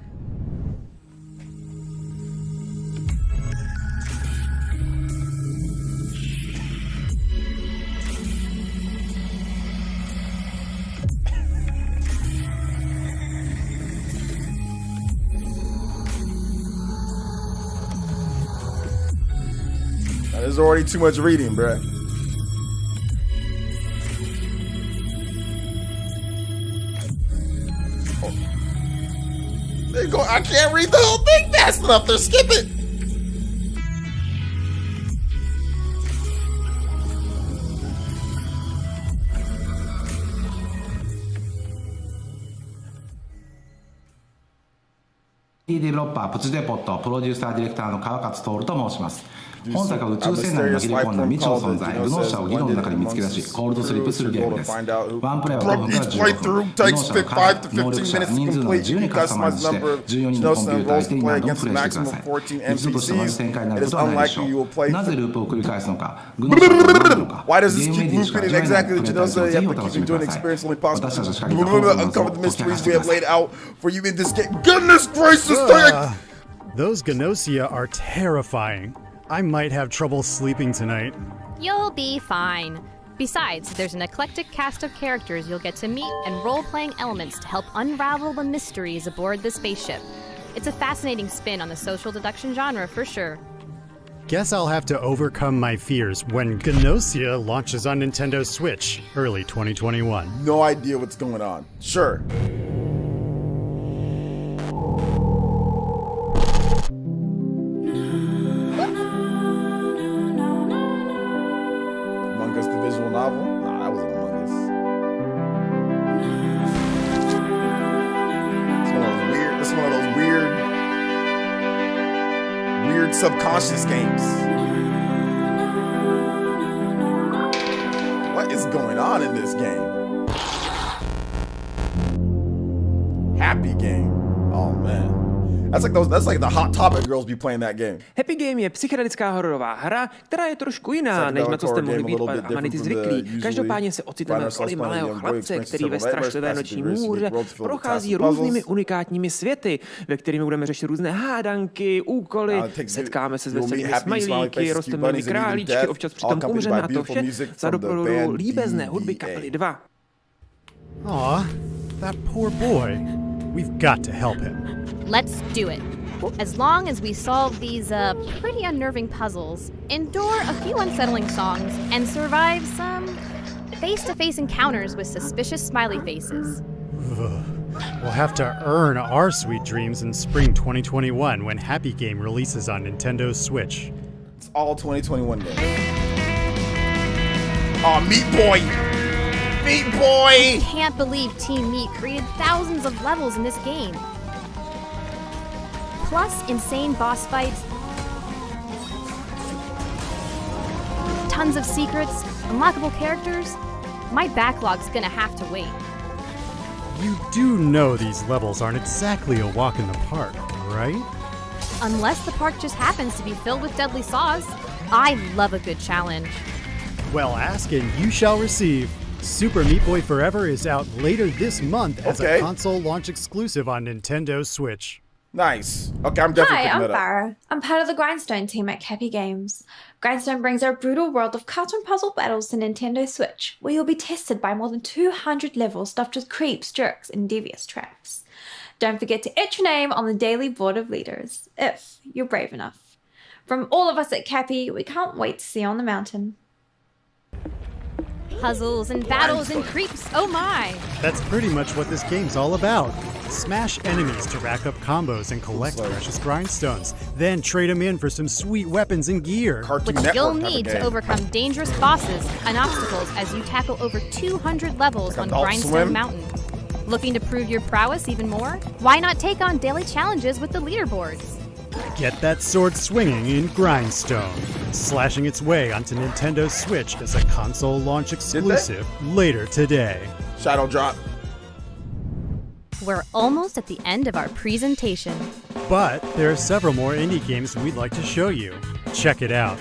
There's already too much reading, bruh. Oh. They go. I can't read the whole thing fast enough. They're skipping.
デベロッパープチデポットプロデューサーディレクターの川勝徹と申します。本作は宇宙船内に紛れ込んだ未知の存在、ルノーシャを議論の中で見つけ出し、コールドスリープするゲームです。ワンプレイは5分から15分。ルノーシャをカード、能力者、人数の自由にカスタマイズして、14人のコンピューター相手に何度もプレイしてください。一度として同じ展開になることはないでしょう。なぜループを繰り返すのか、グノーシャは何なのか、ゲームメディしか味わえないプレイ体験をぜひお楽しみください。私たちの仕掛けた本作のことを解き明かしてください。
Goodness gracious!
Those Gnosia are terrifying. I might have trouble sleeping tonight.
You'll be fine. Besides, there's an eclectic cast of characters you'll get to meet and role-playing elements to help unravel the mysteries aboard the spaceship. It's a fascinating spin on the social deduction genre for sure.
Guess I'll have to overcome my fears when Gnosia launches on Nintendo Switch early 2021.
No idea what's going on. Sure. Among Us, the visual novel? Nah, that wasn't Among Us. It's one of those weird subconscious games. What is going on in this game? Happy game. Oh man. That's like the Hot Topic girls be playing that game.
Happy Game je psychedelická hororová hra, která je trošku jiná, než na co jste mohli být amanity zvyklí. Každopádně se ocitneme v roli malého chlapce, který ve strašlivé noční můře prochází různými unikátními světy, ve kterými budeme řešit různé hádanky, úkoly, setkáme se s veselými smajlíky, roztomilými králíčky, občas přitom umřeme a to vše za doprovodu líbezné hudby kapely 2.
Aw, that poor boy. We've got to help him.
Let's do it. As long as we solve these pretty unnerving puzzles, endure a few unsettling songs, and survive some face-to-face encounters with suspicious smiley faces.
We'll have to earn our sweet dreams in spring 2021 when Happy Game releases on Nintendo Switch.
It's all 2021 games. Oh, Meat Boy. Meat Boy.
I can't believe Team Meat created thousands of levels in this game. Plus insane boss fights, tons of secrets, unlockable characters. My backlog's gonna have to wait.
You do know these levels aren't exactly a walk in the park, right?
Unless the park just happens to be filled with deadly saws. I love a good challenge.
Well, ask and you shall receive. Super Meat Boy Forever is out later this month as a console launch exclusive on Nintendo Switch.
Nice. Okay, I'm definitely picking
Hi, I'm
that up.
Farah. I'm part of the Grindstone team at Cappy Games. Grindstone brings our brutal world of cartoon puzzle battles to Nintendo Switch, where you'll be tested by more than 200 levels stuffed with creeps, jerks, and devious traps. Don't forget to etch your name on the daily board of leaders, if you're brave enough. From all of us at Cappy, we can't wait to see you on the mountain.
Puzzles and battles and creeps, oh my!
That's pretty much what this game's all about. Smash enemies to rack up combos and collect precious grindstones. Then trade them in for some sweet weapons and gear.
Which you'll need to overcome dangerous bosses and obstacles as you tackle over 200 levels on Grindstone Mountain. Looking to prove your prowess even more? Why not take on daily challenges with the leaderboards?
Get that sword swinging in Grindstone, slashing its way onto Nintendo Switch as a console launch exclusive later today.
Shadow drop.
We're almost at the end of our presentation.
But there are several more indie games we'd like to show you. Check it out.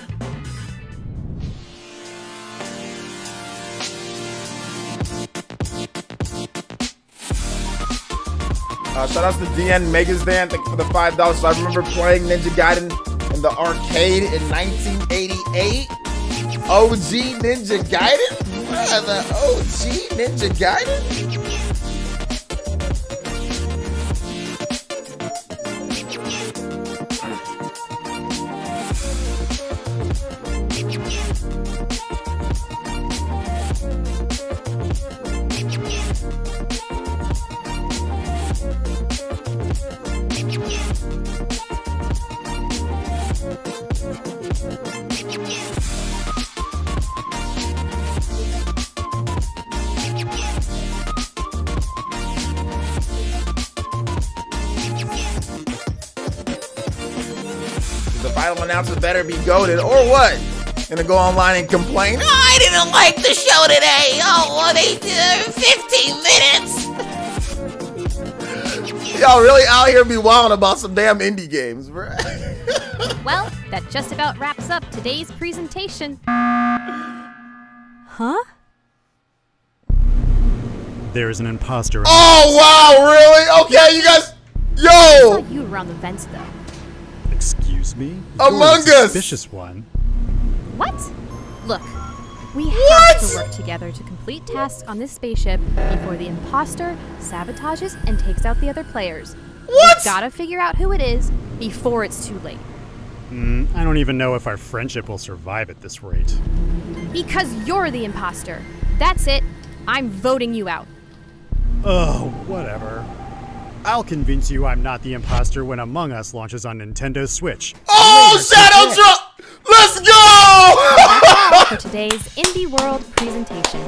Shout outs to DN Megasdan. Thank you for the $5. So I remember playing Ninja Gaiden in the arcade in 1988. OG Ninja Gaiden? The OG Ninja Gaiden? Final announcement better be goated, or what? Gonna go online and complain, oh, I didn't like the show today. Oh, well, they did 15 minutes. Y'all really out here be wilding about some damn indie games, bro.
Well, that just about wraps up today's presentation. Huh?
There's an imposter.
Oh, wow, really? Okay, you guys. Yo!
I saw you around the vents, though.
Excuse me?
Among Us!
Suspicious one.
What? Look, we have to work together to complete tasks on this spaceship before the imposter sabotages and takes out the other players.
What?
We've gotta figure out who it is before it's too late.
I don't even know if our friendship will survive at this rate.
Because you're the imposter. That's it. I'm voting you out.
Oh, whatever. I'll convince you I'm not the imposter when Among Us launches on Nintendo Switch.
Oh, Shadow Drop! Let's go!
That's all for today's Indie World presentation.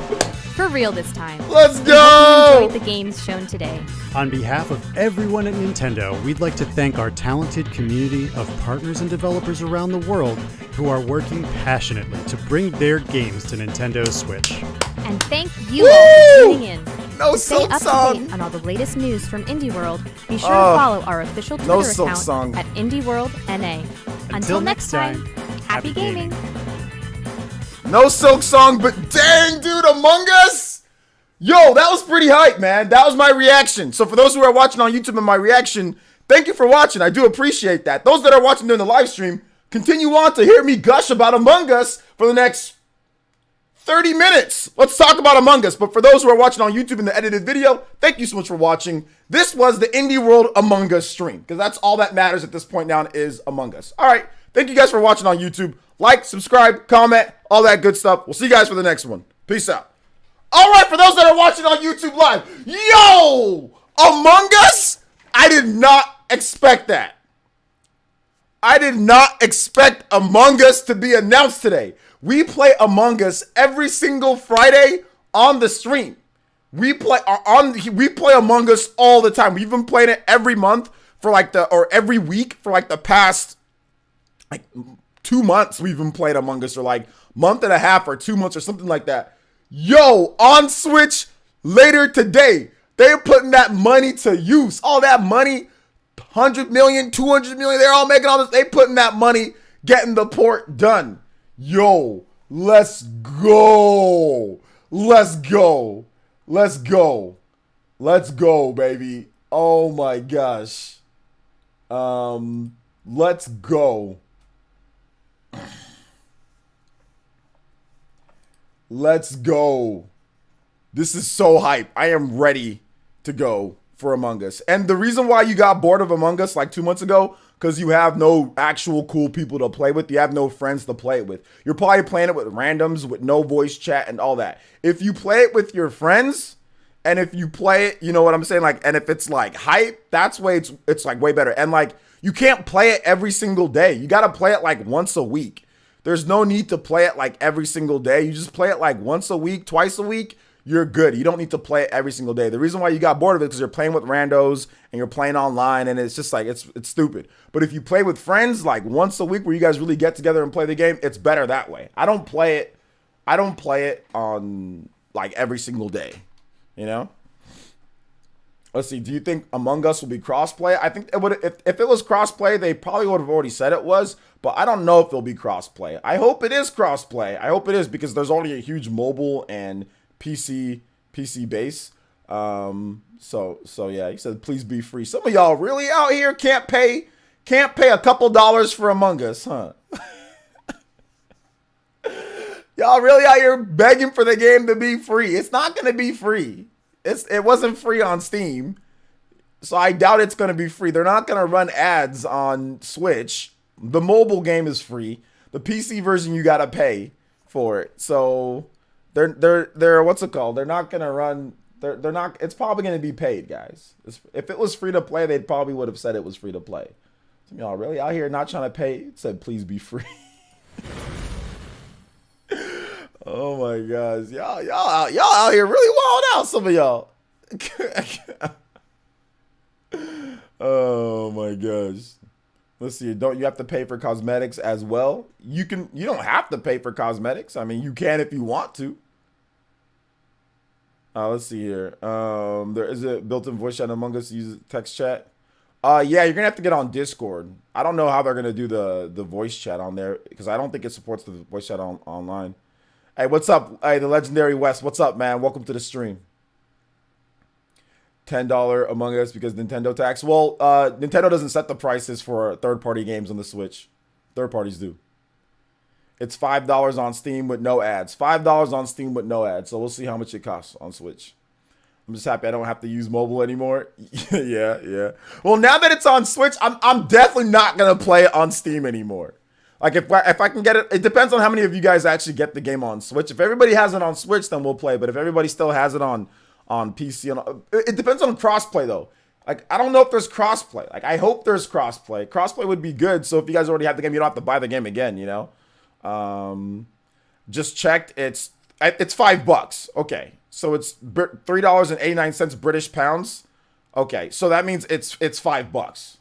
For real this time.
Let's
We
go!
hope you enjoyed the games shown today.
On behalf of everyone at Nintendo, we'd like to thank our talented community of partners and developers around the world who are working passionately to bring their games to Nintendo Switch.
And thank you all for tuning in.
No
To stay
silk
up to
song.
date on all the latest news from Indie World, be sure to follow our official Twitter
no silk
account
song.
at IndieWorldNA. Until next time, happy gaming.
No silk song, but dang, dude, Among Us? Yo, that was pretty hype, man. That was my reaction. So for those who are watching on YouTube and my reaction, thank you for watching. I do appreciate that. Those that are watching during the live stream, continue on to hear me gush about Among Us for the next 30 minutes. Let's talk about Among Us. But for those who are watching on YouTube in the edited video, thank you so much for watching. This was the Indie World Among Us stream, because that's all that matters at this point now is Among Us. All right. Thank you guys for watching on YouTube. Like, subscribe, comment, all that good stuff. We'll see you guys for the next one. Peace out. All right, for those that are watching on YouTube Live, yo, Among Us? I did not expect that. I did not expect Among Us to be announced today. We play Among Us every single Friday on the stream. We play Among Us all the time. We've been playing it every month or every week for like the past 2 months. We've been playing Among Us, or like month and a half or 2 months or something like that. Yo, on Switch later today, they're putting that money to use. All that money, 100 million, 200 million, they're all making all this. They putting that money, getting the port done. Yo, let's go. Let's go. Let's go. Let's go, baby. Oh my gosh. Let's go. Let's go. This is so hype. I am ready to go for Among Us. And the reason why you got bored of Among Us like 2 months ago, because you have no actual cool people to play with. You have no friends to play it with. You're probably playing it with randoms, with no voice chat and all that. If you play it with your friends, and if you play it, you know what I'm saying? Like, and if it's like hype, that's way it's like way better. And like, you can't play it every single day. You got to play it like once a week. There's no need to play it like every single day. You just play it like once a week, twice a week. You're good. You don't need to play it every single day. The reason why you got bored of it is because you're playing with randos and you're playing online, and it's just like, it's stupid. But if you play with friends like once a week where you guys really get together and play the game, it's better that way. I don't play it on like every single day, you know? Let's see. Do you think Among Us will be crossplay? I think it would. If it was crossplay, they probably would have already said it was, but I don't know if it'll be crossplay. I hope it is crossplay. I hope it is, because there's already a huge mobile and PC base. So yeah, he said please be free. Some of y'all really out here can't pay a couple dollars for Among Us, huh? Y'all really out here begging for the game to be free. It's not gonna be free. It wasn't free on Steam, so I doubt it's gonna be free. They're not gonna run ads on Switch. The mobile game is free. The PC version you gotta pay for it. So they're what's it called? They're not gonna run. They're not. It's probably gonna be paid, guys. If it was free to play, they probably would have said it was free to play. Some y'all really out here not trying to pay. It said please be free. Oh my gosh, y'all out here really wild out. Some of y'all. Oh my gosh. Let's see. Don't you have to pay for cosmetics as well? You don't have to pay for cosmetics. I mean, you can if you want to. Let's see here. There is a built-in voice chat Among Us. Use text chat. Yeah, you're gonna have to get on Discord. I don't know how they're gonna do the voice chat on there, because I don't think it supports the voice chat online. Hey, what's up? Hey, the legendary West. What's up, man? Welcome to the stream. $10 Among Us because Nintendo tax. Well, Nintendo doesn't set the prices for third-party games on the Switch. Third parties do. It's $5 on Steam with no ads. $5 on Steam with no ads. So we'll see how much it costs on Switch. I'm just happy I don't have to use mobile anymore. Yeah. Well, now that it's on Switch, I'm definitely not gonna play it on Steam anymore. Like if I can get it, it depends on how many of you guys actually get the game on Switch. If everybody has it on Switch, then we'll play. But if everybody still has it on PC, it depends on crossplay though. Like I don't know if there's crossplay. Like I hope there's crossplay. Crossplay would be good. So if you guys already have the game, you don't have to buy the game again. You know. Just checked. It's $5. Okay, so it's $3.89 British pounds. Okay, so that means it's $5.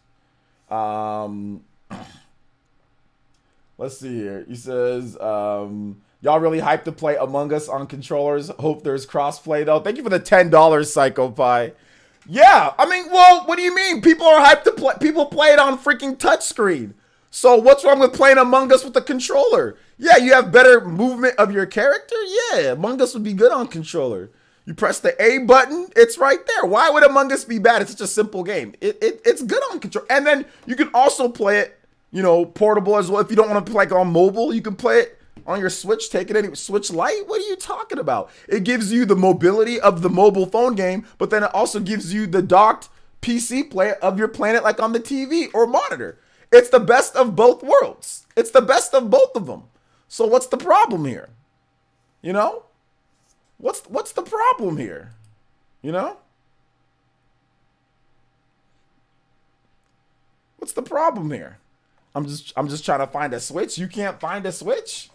Let's see here. He says, y'all really hyped to play Among Us on controllers. Hope there's crossplay, though. Thank you for the $10, Psycho Pie. Yeah, I mean, well, what do you mean? People are hyped to play. People play it on freaking touchscreen. So what's wrong with playing Among Us with the controller? Yeah, you have better movement of your character. Yeah, Among Us would be good on controller. You press the A button, it's right there. Why would Among Us be bad? It's such a simple game. It's good on control. And then you can also play it, you know, portable as well. If you don't want to play like on mobile, you can play it on your Switch. Take it anyway. Switch Lite? What are you talking about? It gives you the mobility of the mobile phone game, but then it also gives you the docked PC play of your planet like on the TV or monitor. It's the best of both worlds. It's the best of both of them. So what's the problem here? You know? What's the problem here? You know? What's the problem here? I'm just trying to find a Switch. You can't find a Switch?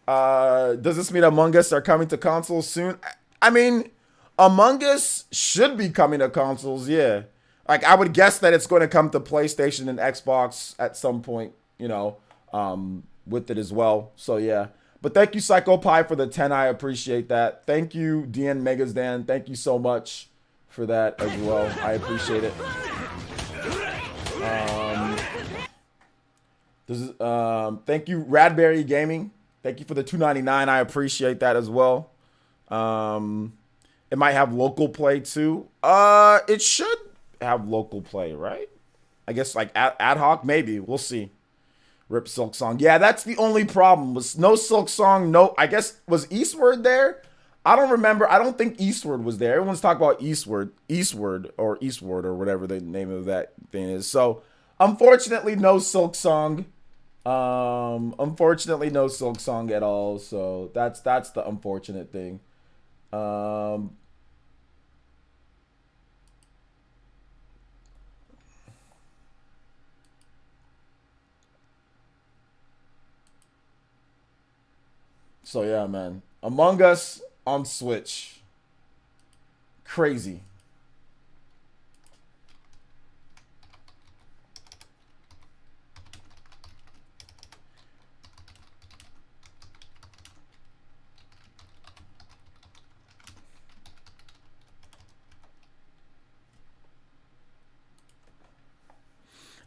Does this mean Among Us are coming to consoles soon? I mean, Among Us should be coming to consoles, yeah. Like, I would guess that it's going to come to PlayStation and Xbox at some point, you know, with it as well. So, yeah. But thank you, Psycho Pie, for the 10. I appreciate that. Thank you, DN Megasdan. Thank you so much for that as well. I appreciate it. Thank you, Radberry Gaming. Thank you for the $2.99. I appreciate that as well. It might have local play too. It should have local play, right? I guess like ad hoc, maybe. We'll see. Rip Silk Song. Yeah, that's the only problem. Was no Silk Song. No, I guess was Eastward there? I don't remember. I don't think Eastward was there. Everyone's talking about Eastward or whatever the name of that thing is. So, unfortunately, no Silk Song. Unfortunately, no Silk Song at all. So that's the unfortunate thing. So yeah, man. Among Us on Switch. Crazy.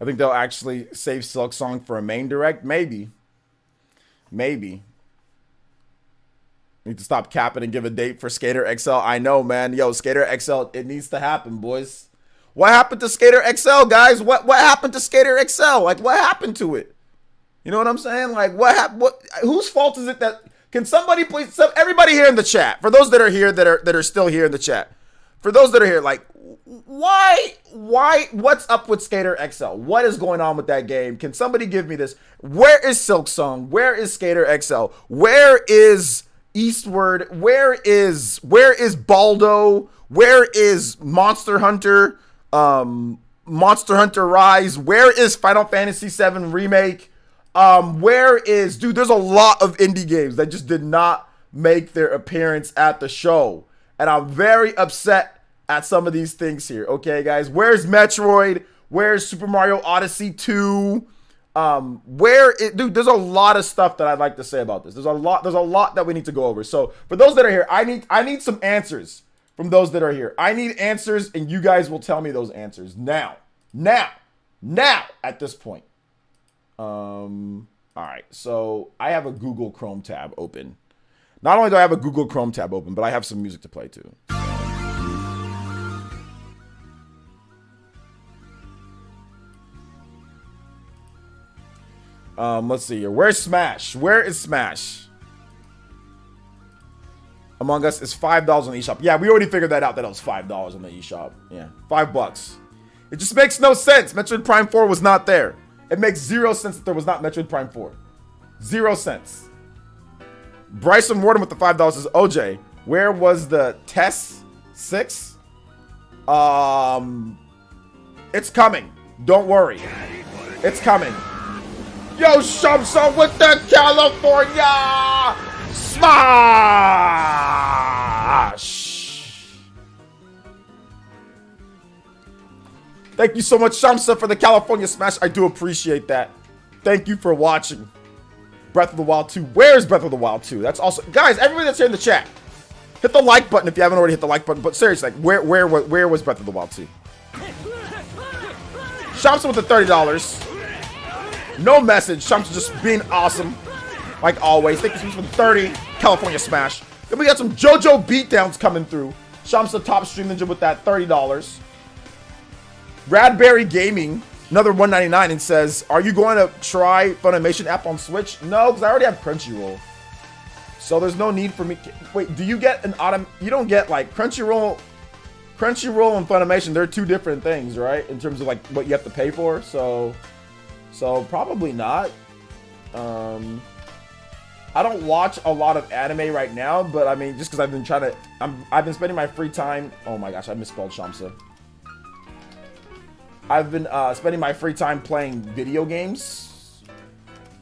I think they'll actually save Silk Song for a main direct. Maybe. Need to stop capping and give a date for Skater XL. I know, man. Yo, Skater XL, it needs to happen, boys. What happened to Skater XL, guys? What happened to Skater XL? Like, what happened to it? You know what I'm saying? Like, whose fault is it that... Can somebody please... everybody here in the chat, for those that are here, that are still here in the chat, for those that are here, like, why, what's up with Skater XL? What is going on with that game? Can somebody give me this? Where is Silk Song? Where is Skater XL? Where is Eastward? Where is Baldo? Where is Monster Hunter? Monster Hunter Rise? Where is Final Fantasy VII Remake? Where is... Dude, there's a lot of indie games that just did not make their appearance at the show. And I'm very upset at some of these things here, okay, guys? Where's Metroid? Where's Super Mario Odyssey 2? Dude, there's a lot of stuff that I'd like to say about this. There's a lot that we need to go over. So for those that are here, I need some answers from those that are here. I need answers, and you guys will tell me those answers now at this point. All right, so I have a Google Chrome tab open. Not only do I have a Google Chrome tab open, but I have some music to play too. Let's see here. Where's Smash? Where is Smash? Among Us is $5 on the eShop. Yeah, we already figured that out, that it was $5 on the eShop. Yeah, $5. It just makes no sense. Metroid Prime 4 was not there. It makes 0 sense that there was not Metroid Prime 4. 0 cents. Bryson Warden with the $5 says, OJ, where was the Test 6? It's coming. Don't worry. It's coming. Yo, Shumsa with the California Smash! Thank you so much, Shumsa, for the California Smash. I do appreciate that. Thank you for watching Breath of the Wild 2. Where's Breath of the Wild 2? That's also... Guys, everybody that's here in the chat, hit the like button if you haven't already hit the like button. But seriously, like, where was Breath of the Wild 2? Shumsa with the $30. No message. Shumsa just being awesome. Like always. Thank you so much for the 30. California Smash. Then we got some JoJo beatdowns coming through. Shumsa top stream ninja with that $30. Radberry Gaming, another $1.99, and says, are you going to try Funimation app on Switch? No, because I already have Crunchyroll. So there's no need for me. Wait, do you get an you don't get like Crunchyroll and Funimation, they're two different things, right? In terms of like what you have to pay for. So probably not. I don't watch a lot of anime right now, but I mean, just because I've been I've been spending my free time. Oh my gosh, I misspelled Shamsa. I've been spending my free time playing video games.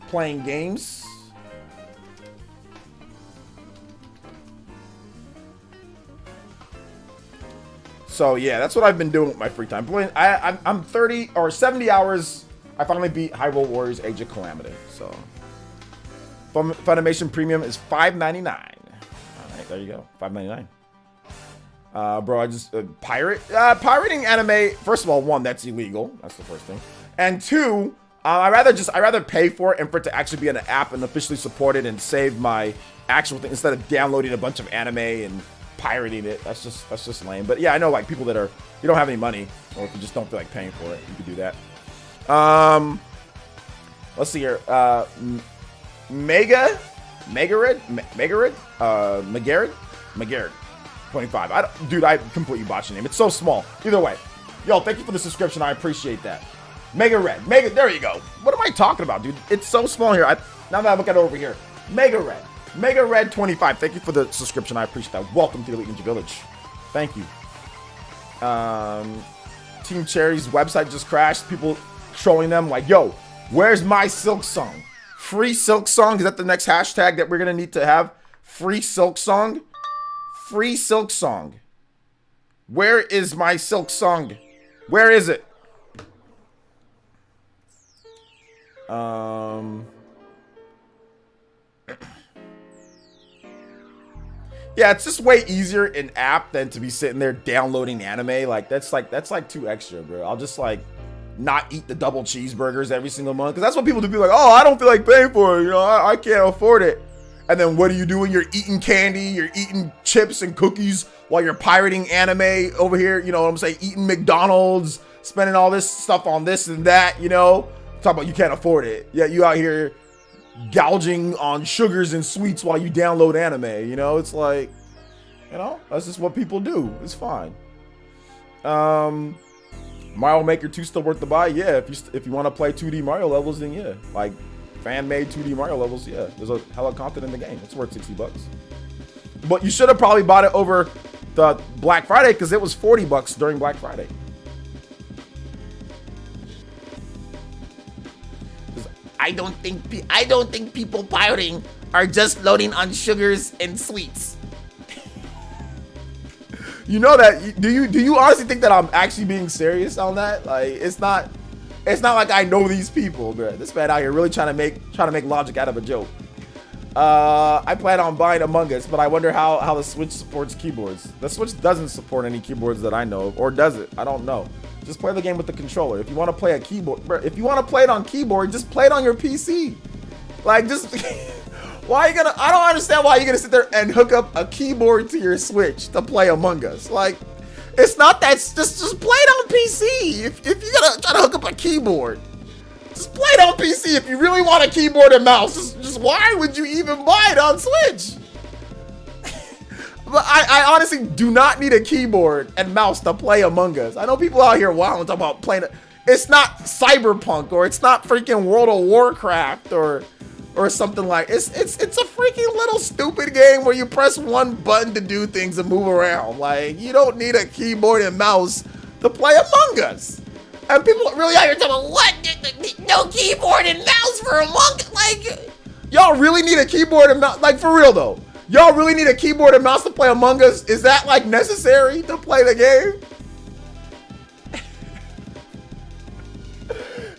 Playing games. So yeah, that's what I've been doing with my free time. Playing, I'm 30 or 70 hours. I finally beat Hyrule Warriors Age of Calamity. So Funimation Premium is $5.99. All right, there you go, $5.99. Bro, I just pirating anime. First of all, one, that's illegal. That's the first thing. And two, I rather pay for it and for it to actually be an app and officially supported and save my actual thing instead of downloading a bunch of anime and pirating it. That's just lame. But yeah, I know like people that you don't have any money, or if you just don't feel like paying for it, you could do that. Let's see here. Magared, 25. Dude, I completely botched your name. It's so small. Either way, yo, thank you for the subscription. I appreciate that. There you go. What am I talking about, dude? It's so small here. Now that I look at it over here, Mega Red 25. Thank you for the subscription. I appreciate that. Welcome to the Elite Ninja Village. Thank you. Team Cherry's website just crashed. People trolling them like, yo, where's my Silk Song? Free Silk Song? Is that the next hashtag that we're gonna need to have? Free Silk Song? Free Silk Song. Where is my Silk Song? Where is it? Yeah, it's just way easier in app than to be sitting there downloading anime. Like that's too extra, bro. I'll just like not eat the double cheeseburgers every single month, because that's what people do. Be like, oh, I don't feel like paying for it. You know, I can't afford it. And then what are you doing? You're eating candy, you're eating chips and cookies while you're pirating anime over here. You know what I'm saying? Eating McDonald's, spending all this stuff on this and that, you know? Talk about you can't afford it. Yeah, you out here gouging on sugars and sweets while you download anime, you know? It's like, you know, that's just what people do. It's fine. Mario Maker 2 still worth the buy? Yeah, if you want to play 2D Mario levels, then yeah. Like, fan-made 2D Mario levels, yeah. There's a hell of content in the game. It's worth $60. But you should have probably bought it over the Black Friday, because it was $40 during Black Friday. I don't think people pirating are just loading on sugars and sweets. You know that? Do you honestly think that I'm actually being serious on that? Like, it's not like I know these people, bro. This man out here really trying to make logic out of a joke. I plan on buying Among Us, but I wonder how the Switch supports keyboards. The Switch doesn't support any keyboards that I know of, or does it? I don't know. Just play the game with the controller. If you want to play a keyboard, bro, if you want to play it on keyboard, just play it on your PC. Like, just why are you gonna? I don't understand why you're gonna sit there and hook up a keyboard to your Switch to play Among Us. Like, it's not that. Just play it on PC. If you're gonna try to hook up a keyboard, just play it on PC. If you really want a keyboard and mouse, just why would you even buy it on Switch? But I honestly do not need a keyboard and mouse to play Among Us. I know people out here wilding talking about playing it. It's not Cyberpunk, or it's not freaking World of Warcraft, or something like it's a freaking little stupid game where you press one button to do things and move around. Like, you don't need a keyboard and mouse to play Among Us. And people really out here talking about, what? No keyboard and mouse for Among Us? Like, y'all really need a keyboard and mouse? Like, for real though. Y'all really need a keyboard and mouse to play Among Us? Is that like necessary to play the game?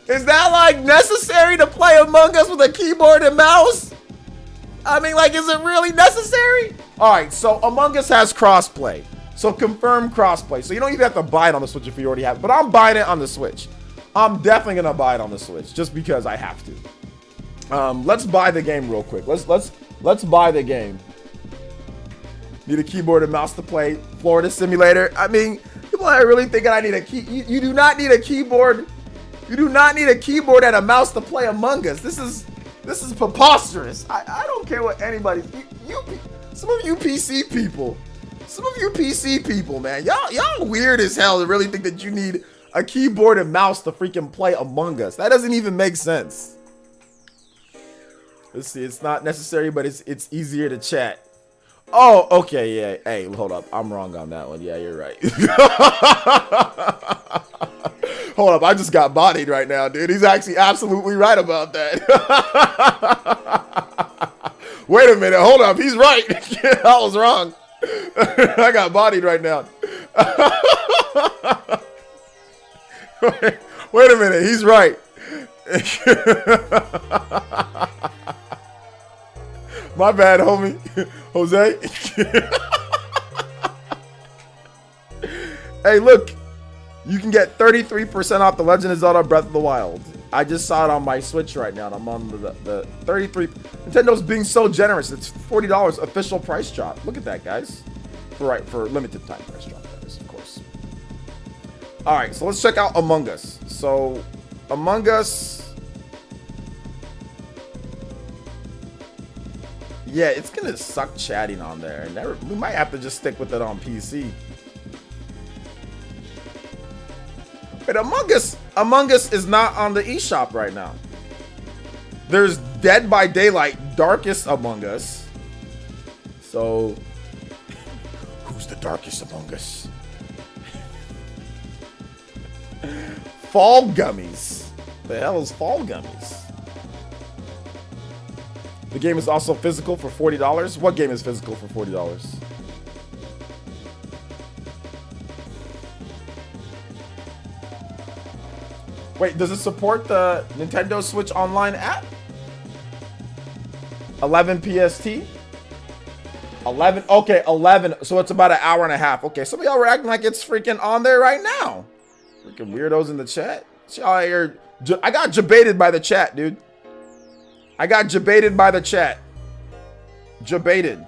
Is that like necessary to play Among Us with a keyboard and mouse? I mean, like, is it really necessary? All right, so Among Us has crossplay. So confirm crossplay. So you don't even have to buy it on the Switch if you already have it. But I'm buying it on the Switch. I'm definitely gonna buy it on the Switch just because I have to. Let's buy the game real quick. Let's buy the game. Need a keyboard and mouse to play Florida Simulator. I mean, people are really thinking I need a key. You do not need a keyboard. You do not need a keyboard and a mouse to play Among Us. This is preposterous. I don't care what anybody. Some of you PC people, man. Y'all weird as hell to really think that you need a keyboard and mouse to freaking play Among Us. That doesn't even make sense. Let's see. It's not necessary, but it's easier to chat. Oh, okay, yeah. Hey, hold up. I'm wrong on that one. Yeah, you're right. Hold up, I just got bodied right now, dude. He's actually absolutely right about that. Wait a minute, hold up, he's right. I was wrong. I got bodied right now. Wait a minute, he's right. My bad, homie. Jose. Hey, look. You can get 33% off The Legend of Zelda Breath of the Wild. I just saw it on my Switch right now, and I'm on the 33. Nintendo's being so generous. It's $40 official price drop. Look at that, guys. For limited time price drop, that is, of course. All right, so let's check out Among Us. So, Among Us. Yeah, it's gonna suck chatting on there. We might have to just stick with it on PC. But Among Us is not on the eShop right now. There's Dead by Daylight, Darkest Among Us. So, who's the darkest among us? Fall Gummies. The hell is Fall Gummies? The game is also physical for $40. What game is physical for $40? Wait, does it support the Nintendo Switch Online app? 11 PST? 11, okay, 11, so it's about an hour and a half. Okay, some of y'all were acting like it's freaking on there right now. Freaking weirdos in the chat. Y'all here, I got jebaited by the chat, dude. I got jebaited by the chat. Jebaited.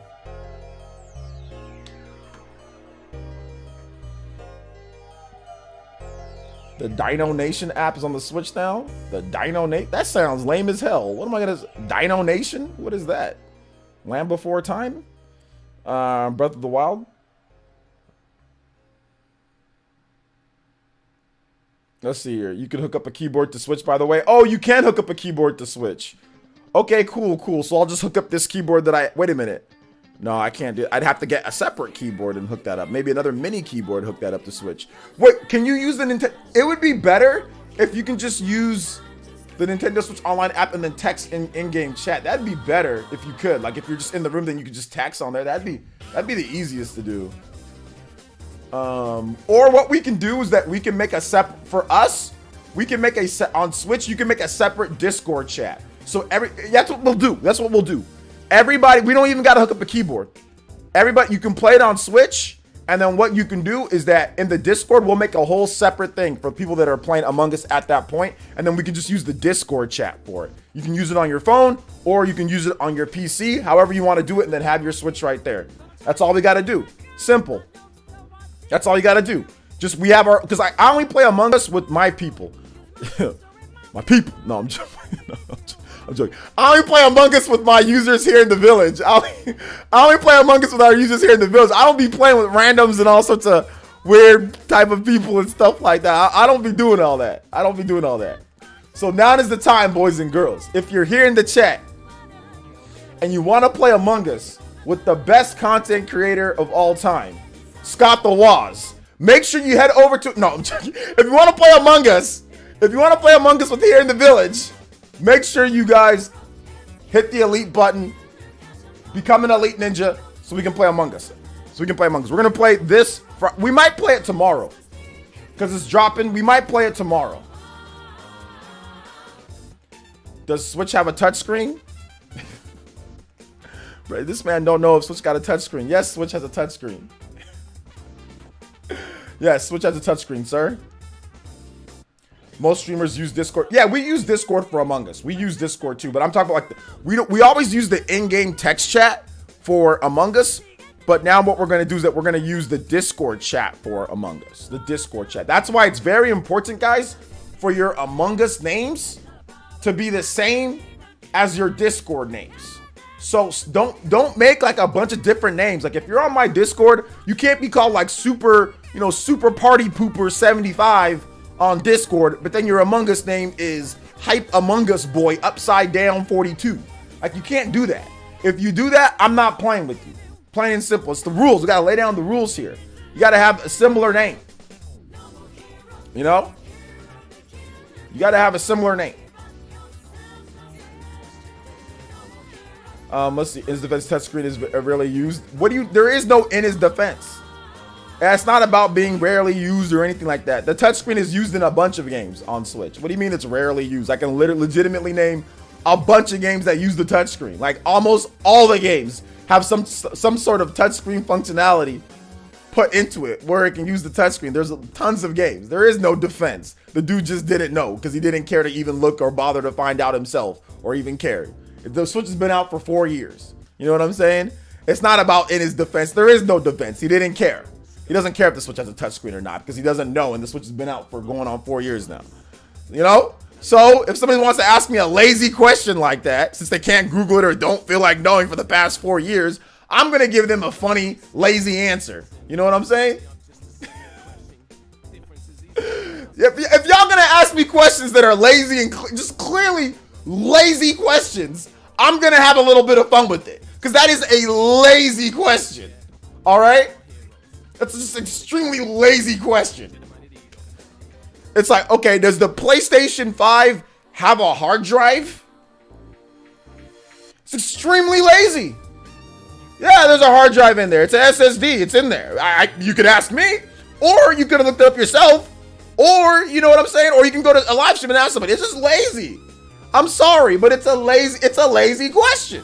The Dino Nation app is on the Switch now. The Dino Nation? That sounds lame as hell. What am I gonna... Dino Nation? What is that? Land Before Time? Breath of the Wild? Let's see here. You can hook up a keyboard to Switch, by the way. Oh, you can hook up a keyboard to Switch. Okay, cool, cool. So I'll just hook up this keyboard that I... Wait a minute. No, I can't do it. I'd have to get a separate keyboard and hook that up. Maybe another mini keyboard, hook that up to Switch. Wait, can you use the Nintendo... It would be better if you can just use the Nintendo Switch Online app and then text in-game chat. That'd be better if you could. Like, if you're just in the room, then you could just text on there. That'd be the easiest to do. Or what we can do is that we can make a for us, we can make on Switch, you can make a separate Discord chat. So that's what we'll do. That's what we'll do. Everybody, we don't even got to hook up a keyboard. Everybody, you can play it on Switch, and then what you can do is that in the Discord, we'll make a whole separate thing for people that are playing Among Us at that point, and then we can just use the Discord chat for it. You can use it on your phone, or you can use it on your PC, however you want to do it, and then have your Switch right there. That's all we got to do. Simple. That's all you got to do. Just we have our, because I only play Among Us with my people. My people. No, I'm joking. I'm joking. I only play Among Us with my users here in the village. I only play Among Us with our users here in the village. I don't be playing with randoms and all sorts of weird type of people and stuff like that. I don't be doing all that. I don't be doing all that. So now is the time, boys and girls. If you're here in the chat and you want to play Among Us with the best content creator of all time, Scott the Waz, make sure you head over to... No, I'm joking. If you want to play Among Us, with here in the village, make sure you guys hit the elite button, become an elite ninja, so we can play Among Us. We're going to play this. We might play it tomorrow because it's dropping. We might play it tomorrow. Does Switch have a touchscreen? Bro, this man don't know if Switch got a touchscreen. Yes, Switch has a touchscreen. Yes, Switch has a touchscreen, sir. Most streamers use Discord. Yeah, we use Discord for Among Us. We use Discord too, but I'm talking about like we always use the in-game text chat for Among Us, but now what we're going to do is that we're going to use the Discord chat for Among Us. The Discord chat. That's why it's very important, guys, for your Among Us names to be the same as your Discord names. So don't make like a bunch of different names. Like if you're on my Discord, you can't be called like super party pooper 75 on Discord, but then your Among Us name is Hype Among Us Boy Upside Down 42. Like you can't do that. If you do that, I'm not playing with you. Plain and simple. It's the rules. We gotta lay down the rules here. You gotta have a similar name. You know? You got to have a similar name. Let's see. His defense touchscreen is rarely used. There is no in his defense. It's not about being rarely used or anything like that. The touchscreen is used in a bunch of games on Switch. What do you mean it's rarely used? I can legitimately name a bunch of games that use the touchscreen. Like almost all the games have some sort of touchscreen functionality put into it where it can use the touchscreen. There's tons of games. There is no defense. The dude just didn't know because he didn't care to even look or bother to find out himself or even care. The Switch has been out for 4 years. You know what I'm saying? It's not about in his defense. There is no defense. He didn't care. He doesn't care if the Switch has a touchscreen or not because he doesn't know, and the Switch has been out for going on 4 years now. You know? So if somebody wants to ask me a lazy question like that, since they can't Google it or don't feel like knowing for the past 4 years, I'm going to give them a funny, lazy answer. You know what I'm saying? If y'all going to ask me questions that are lazy and just clearly lazy questions, I'm going to have a little bit of fun with it. Because that is a lazy question. All right? That's just an extremely lazy question. It's like, okay, does the PlayStation 5 have a hard drive? It's extremely lazy. Yeah, there's a hard drive in there. It's an SSD. It's in there. You could ask me, or you could have looked it up yourself, or you know what I'm saying, or you can go to a live stream and ask somebody. It's just lazy. I'm sorry, but it's a lazy question.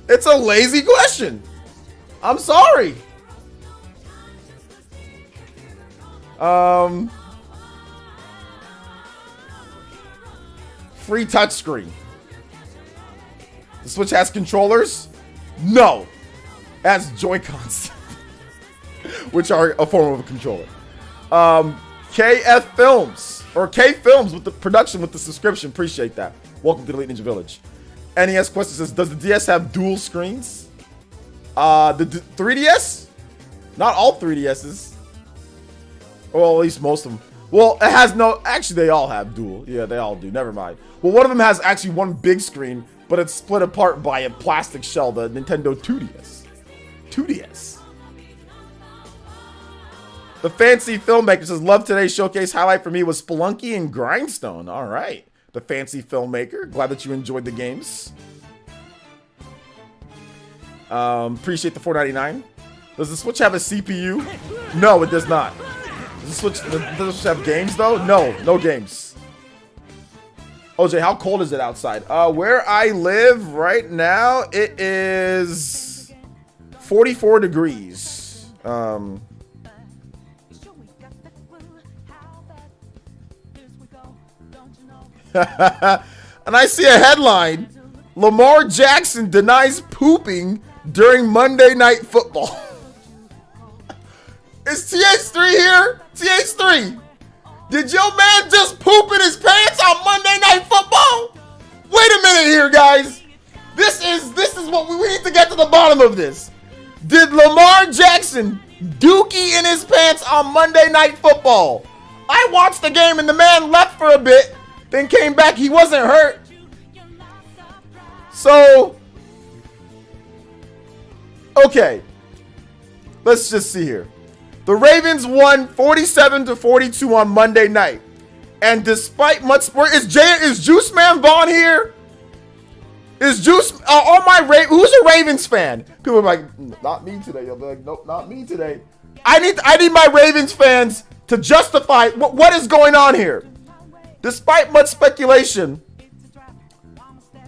It's a lazy question. I'm sorry. Free touchscreen. The Switch has controllers? No. It has Joy-Cons, which are a form of a controller. KF Films, or K Films with the production with the subscription. Appreciate that. Welcome to the Elite Ninja Village. NES question says, does the DS have dual screens? The 3DS? Not all 3DSs. Well, at least most of them. Well, it has no... Actually, they all have dual. Yeah, they all do. Never mind. Well, one of them has actually one big screen, but it's split apart by a plastic shell, the Nintendo 2DS. 2DS. The fancy filmmaker says, love today's showcase. Highlight for me was Spelunky and Grindstone. All right. The fancy filmmaker. Glad that you enjoyed the games. Appreciate the $4.99. Does the Switch have a CPU? No, it does not. Does the Switch have games though? No, no games. OJ, how cold is it outside? Where I live right now, it is 44 degrees. And I see a headline: Lamar Jackson denies pooping during Monday Night Football. Is TH3 here? TH3, did your man just poop in his pants on Monday Night Football? Wait a minute here, guys. This is what we need to get to the bottom of this. Did Lamar Jackson dookie in his pants on Monday Night Football? I watched the game and the man left for a bit, then came back. He wasn't hurt. So, okay. Let's just see here. The Ravens won 47-42 on Monday night. And despite much sport, is Juice Man Vaughn here? Is Juice who's a Ravens fan? People are like, not me today. They'll be like, nope, not me today. I need my Ravens fans to justify what is going on here. Despite much speculation,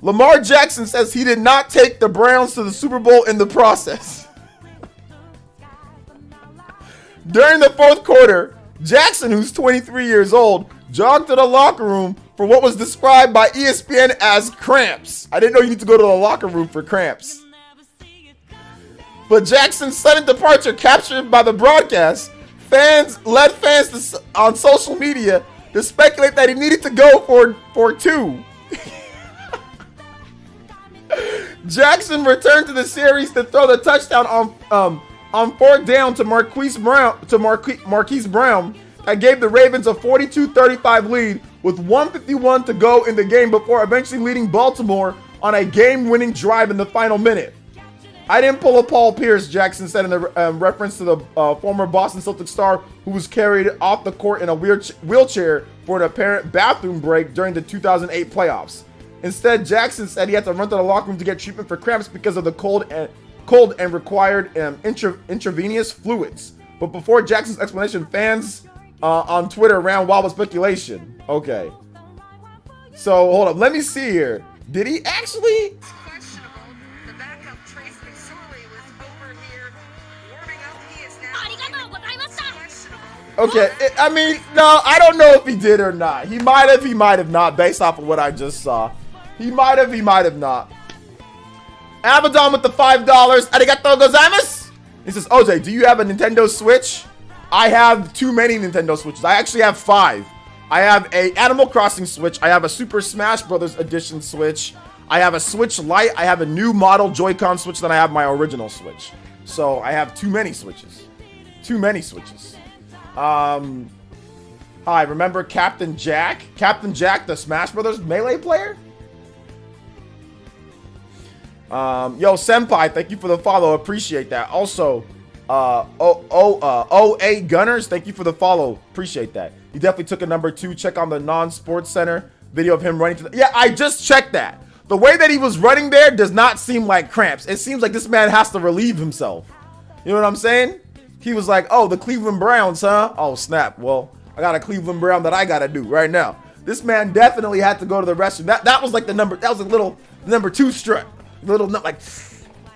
Lamar Jackson says he did not take the Browns to the Super Bowl in the process. During the fourth quarter, Jackson, who's 23 years old, jogged to the locker room for what was described by ESPN as cramps. I didn't know you need to go to the locker room for cramps. But Jackson's sudden departure, captured by the broadcast, led fans on social media to speculate that he needed to go for two. Jackson returned to the series to throw the touchdown on fourth down to Marquise Brown that gave the Ravens a 42-35 lead with 1:51 to go in the game before eventually leading Baltimore on a game-winning drive in the final minute. I didn't pull a Paul Pierce, Jackson said in the reference to the former Boston Celtics star who was carried off the court in a wheelchair for an apparent bathroom break during the 2008 playoffs. Instead, Jackson said he had to run to the locker room to get treatment for cramps because of the cold and required intravenous fluids. But before Jackson's explanation, fans on Twitter ran wild with speculation. Okay. So, hold up. Let me see here. Did he actually... Okay, I mean, no, I don't know if he did or not. He might have not, based off of what I just saw. He might have not. Abaddon with the $5. Arigatou gozaimasu. He says, OJ, do you have a Nintendo Switch? I have too many Nintendo Switches. I actually have 5. I have a Animal Crossing Switch. I have a Super Smash Bros. Edition Switch. I have a Switch Lite. I have a new model Joy-Con Switch. Then I have my original Switch. So I have too many Switches. Too many Switches. Hi, remember Captain Jack? Captain Jack, the Smash Brothers Melee player? Yo, Senpai, thank you for the follow. Appreciate that. Also, OA Gunners, thank you for the follow. Appreciate that. He definitely took a number 2. Check on the non-sports center video of him running to the... Yeah, I just checked that. The way that he was running there does not seem like cramps. It seems like this man has to relieve himself. You know what I'm saying? He was like, oh, the Cleveland Browns, huh? Oh, snap. Well, I got a Cleveland Brown that I got to do right now. This man definitely had to go to the restroom. That was like the number, that was a little number 2 strut. Little, like,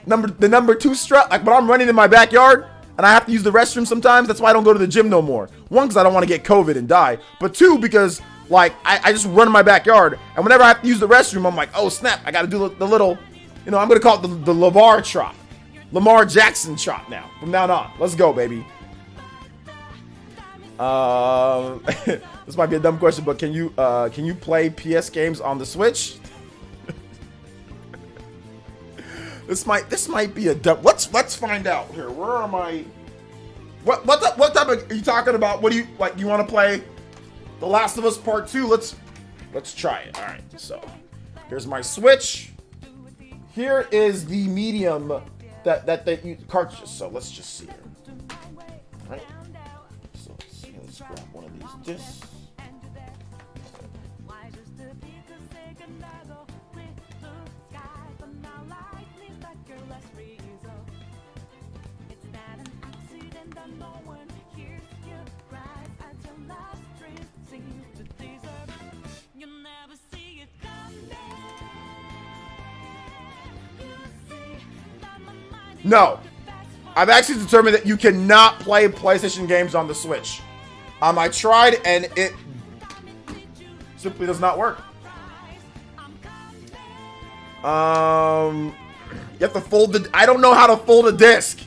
the number 2 strut. Like, when I'm running in my backyard and I have to use the restroom sometimes, that's why I don't go to the gym no more. 1, because I don't want to get COVID and die. But 2, because, like, I just run in my backyard. And whenever I have to use the restroom, I'm like, oh, snap. I got to do the little, you know, I'm going to call it the LeVar trot. Lamar Jackson trot now. From now on. Let's go, baby. This might be a dumb question, but can you play PS games on the Switch? This might be a dumb. Let's find out here. Where am I? What type of are you talking about? What do you like? You want to play The Last of Us Part 2? Let's try it. All right. So here's my Switch. Here is the medium that they use cartridges. So let's just see here. All right. So let's grab one of these discs. No, I've actually determined that you cannot play PlayStation games on the Switch. I tried and it simply does not work. You have to fold the... I don't know how to fold a disc.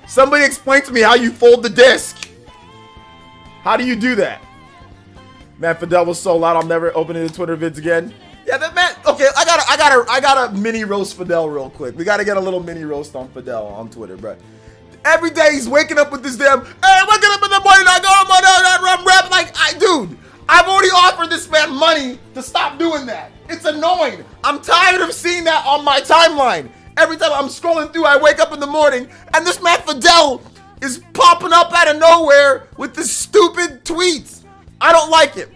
Somebody explain to me how you fold the disc. How do you do that? Man, Fidel was so loud. I'm never opening the Twitter vids again. Yeah, that man. Okay, I got a mini roast Fidel real quick. We gotta get a little mini roast on Fidel on Twitter, bro. Every day he's waking up with this damn. Hey, waking up in the morning, I go, I'm rap. Like, dude, I've already offered this man money to stop doing that. It's annoying. I'm tired of seeing that on my timeline. Every time I'm scrolling through, I wake up in the morning and this man Fidel is popping up out of nowhere with this stupid tweets. I don't like it.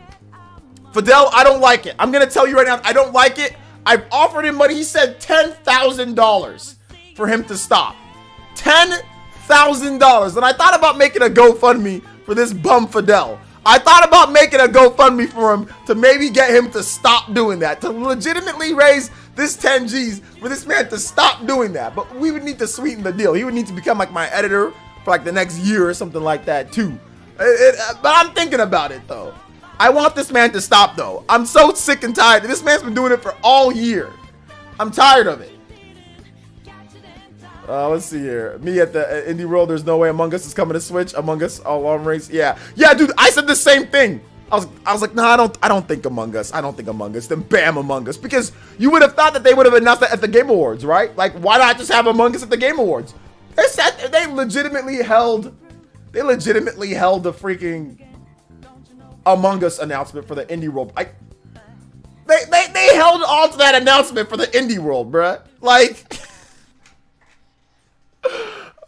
Fidel, I don't like it. I'm going to tell you right now, I don't like it. I've offered him money. He said $10,000 for him to stop. $10,000. And I thought about making a GoFundMe for this bum Fidel. I thought about making a GoFundMe for him to maybe get him to stop doing that. To legitimately raise this 10 G's for this man to stop doing that. But we would need to sweeten the deal. He would need to become like my editor for like the next year or something like that too. But I'm thinking about it though. I want this man to stop though. I'm so sick and tired. This man's been doing it for all year. I'm tired of it. Let's see here. Me at the Indie World, there's no way Among Us is coming to Switch. Among Us, all arm race. Yeah, dude. I said the same thing. I was like, no, I don't think Among Us. I don't think Among Us. Then bam, Among Us. Because you would have thought that they would have announced that at the Game Awards, right? Like, why not just have Among Us at the Game Awards? They legitimately held the freaking Among Us announcement for the Indie World. They held on to that announcement for the Indie World, bruh. Like,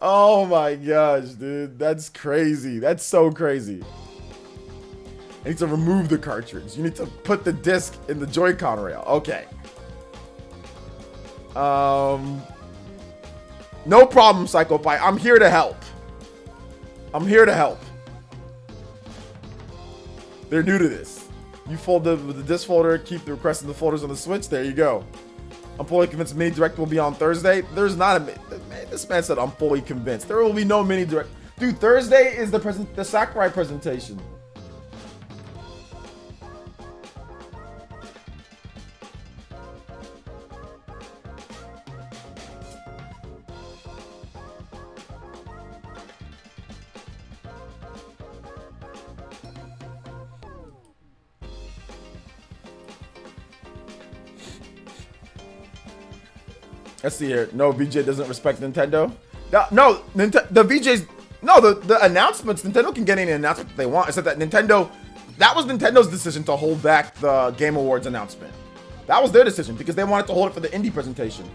Oh my gosh, dude. That's crazy. That's so crazy. I need to remove the cartridge. You need to put the disc in the Joy-Con rail. Okay. No problem, Psycho Pie. I'm here to help. I'm here to help. They're new to this. You fold the disc folder, keep the request in the folders on the Switch. There you go. I'm fully convinced Mini Direct will be on Thursday. There's not a... Man, this man said I'm fully convinced. There will be no Mini Direct. Dude, Thursday is the Sakurai presentation. Let's see here. No, VJ doesn't respect Nintendo. No, the VJs. No, the announcements. Nintendo can get any announcement that they want. Except that Nintendo. That was Nintendo's decision to hold back the Game Awards announcement. That was their decision because they wanted to hold it for the indie presentation.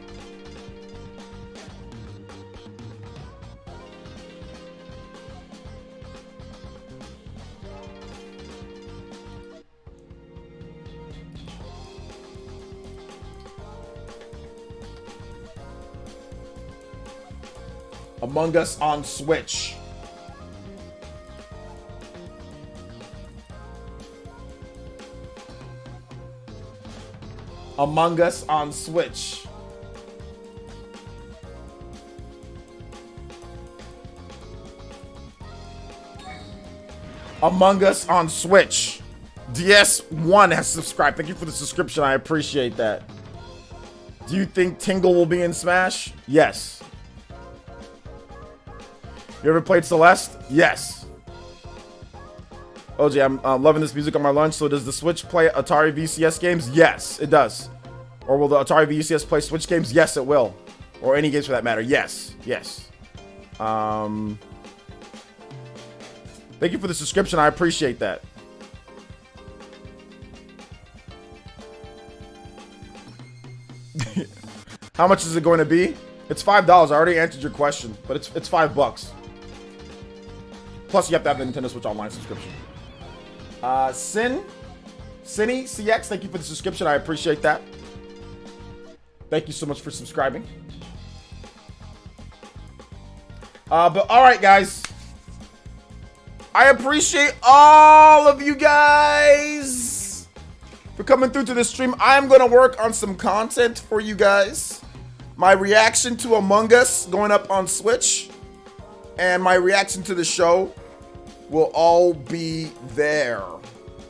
Among Us on Switch. Among Us on Switch. Among Us on Switch. DS1 has subscribed. Thank you for the subscription. I appreciate that. Do you think Tingle will be in Smash? Yes. You ever played Celeste? Yes. OJ, I'm loving this music on my lunch. So does the Switch play Atari VCS games? Yes, it does. Or will the Atari VCS play Switch games? Yes, it will. Or any games for that matter. Yes. Yes. Thank you for the subscription. I appreciate that. How much is it going to be? It's $5. I already answered your question, but it's $5. Plus, you have to have the Nintendo Switch Online subscription. Cinny CX, thank you for the subscription. I appreciate that. Thank you so much for subscribing. But all right, guys. I appreciate all of you guys for coming through to this stream. I'm going to work on some content for you guys. My reaction to Among Us going up on Switch and my reaction to the show will all be there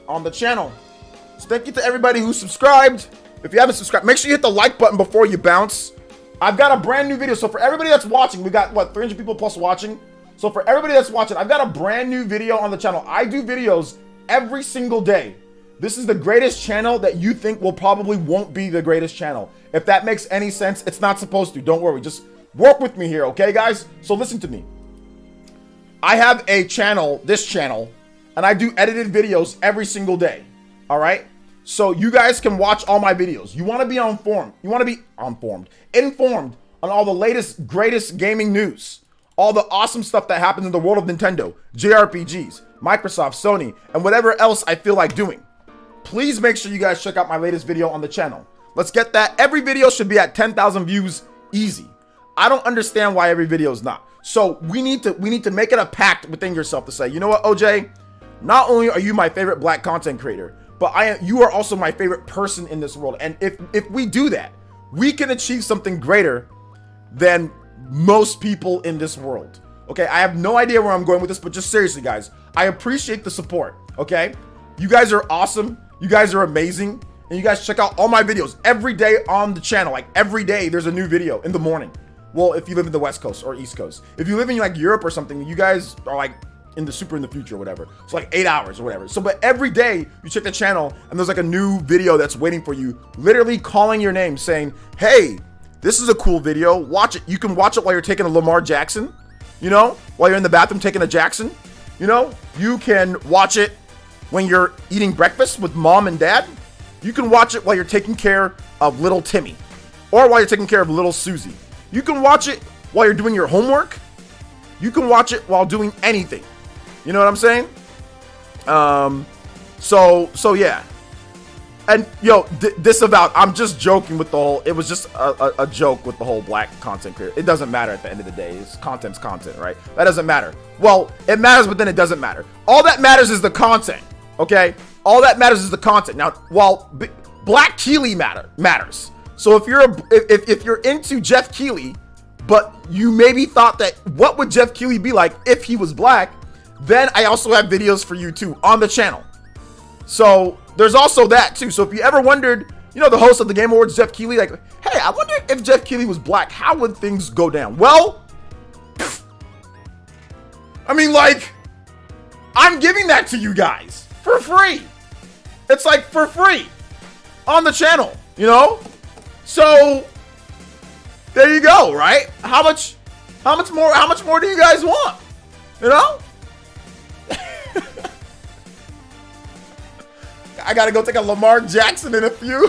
on the channel. So thank you to everybody who subscribed. If you haven't subscribed, make sure you hit the like button before you bounce. I've got a brand new video. So for everybody that's watching, we got what, 300 people plus watching. So for everybody that's watching, I've got a brand new video on the channel. I do videos every single day. This is the greatest channel that you think will probably won't be the greatest channel. If that makes any sense, it's not supposed to. Don't worry. Just work with me here, okay, guys? So listen to me. I have a channel, this channel, and I do edited videos every single day. All right? So you guys can watch all my videos. You want to be informed. You want to be informed on all the latest, greatest gaming news. All the awesome stuff that happens in the world of Nintendo, JRPGs, Microsoft, Sony, and whatever else I feel like doing. Please make sure you guys check out my latest video on the channel. Let's get that. Every video should be at 10,000 views easy. I don't understand why every video is not. So we need to make it a pact within yourself to say, you know what, OJ? Not only are you my favorite black content creator, but you are also my favorite person in this world. And if we do that, we can achieve something greater than most people in this world. Okay, I have no idea where I'm going with this, but just seriously, guys, I appreciate the support. Okay, you guys are awesome. You guys are amazing. And you guys check out all my videos every day on the channel. Like every day there's a new video in the morning. Well, if you live in the West Coast or East Coast. If you live in like Europe or something, you guys are like in the future or whatever. It's like 8 hours or whatever. So, but every day you check the channel and there's like a new video that's waiting for you, literally calling your name saying, hey, this is a cool video. Watch it. You can watch it while you're taking a Lamar Jackson, you know, while you're in the bathroom taking a Jackson, you know, you can watch it when you're eating breakfast with mom and dad. You can watch it while you're taking care of little Timmy or while you're taking care of little Susie. You can watch it while you're doing your homework. You can watch it while doing anything. You know what I'm saying? So yeah. And yo, disavowed. I'm just joking with the whole. It was just a joke with the whole black content creator. It doesn't matter at the end of the day. It's content's content, right? That doesn't matter. Well, it matters, but then it doesn't matter. All that matters is the content. Okay. All that matters is the content. Now, while Black Keely matters. So if you're if you're into Jeff Keely, but you maybe thought that what would Jeff Keely be like if he was black, then I also have videos for you too on the channel. So there's also that too. So if you ever wondered, you know, the host of the Game Awards, Jeff Keely, like, hey, I wonder if Jeff Keely was black, how would things go down? Well, I mean, like, I'm giving that to you guys for free. It's like for free on the channel, you know? So there you go, right? How much more do you guys want? You know? I gotta go take a Lamar Jackson in a few.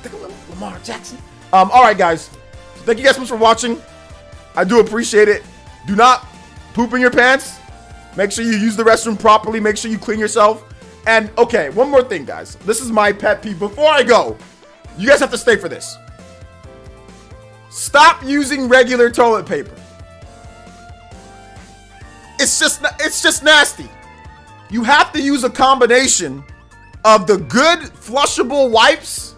Take a little Lamar Jackson. All right, guys. Thank you guys so much for watching. I do appreciate it. Do not poop in your pants. Make sure you use the restroom properly. Make sure you clean yourself. And okay, one more thing, guys. This is my pet peeve. Before I go, you guys have to stay for this. Stop using regular toilet paper. It's just nasty. You have to use a combination of the good flushable wipes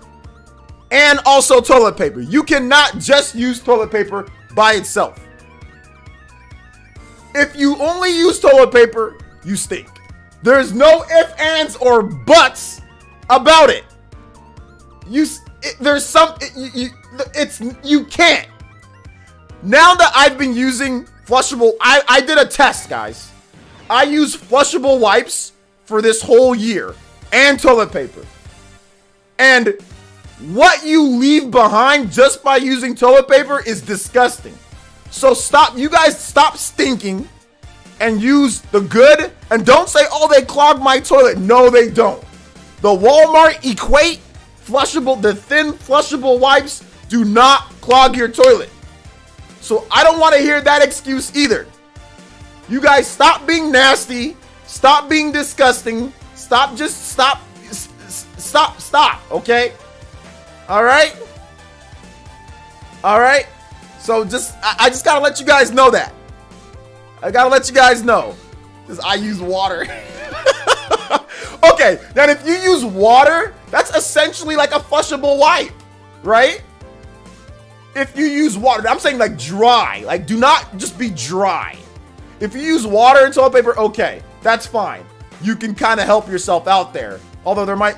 and also toilet paper. You cannot just use toilet paper by itself. If you only use toilet paper, you stink. There's no ifs, ands, or buts about it. You can't. Now that I've been using flushable, I did a test, guys. I used flushable wipes for this whole year and toilet paper. And what you leave behind just by using toilet paper is disgusting. So you guys stop stinking and use the good, and don't say, oh, they clog my toilet. No, they don't. The Walmart Equate flushable, the thin flushable wipes do not clog your toilet. So I don't want to hear that excuse either. You guys stop being nasty. Stop being disgusting. Stop, okay? All right? All right? So I just gotta let you guys know that. I gotta let you guys know. Because I use water. Okay, now if you use water, that's essentially like a flushable wipe, right? If you use water, I'm saying like dry. Like, do not just be dry. If you use water and toilet paper, okay, that's fine. You can kind of help yourself out there. Although there might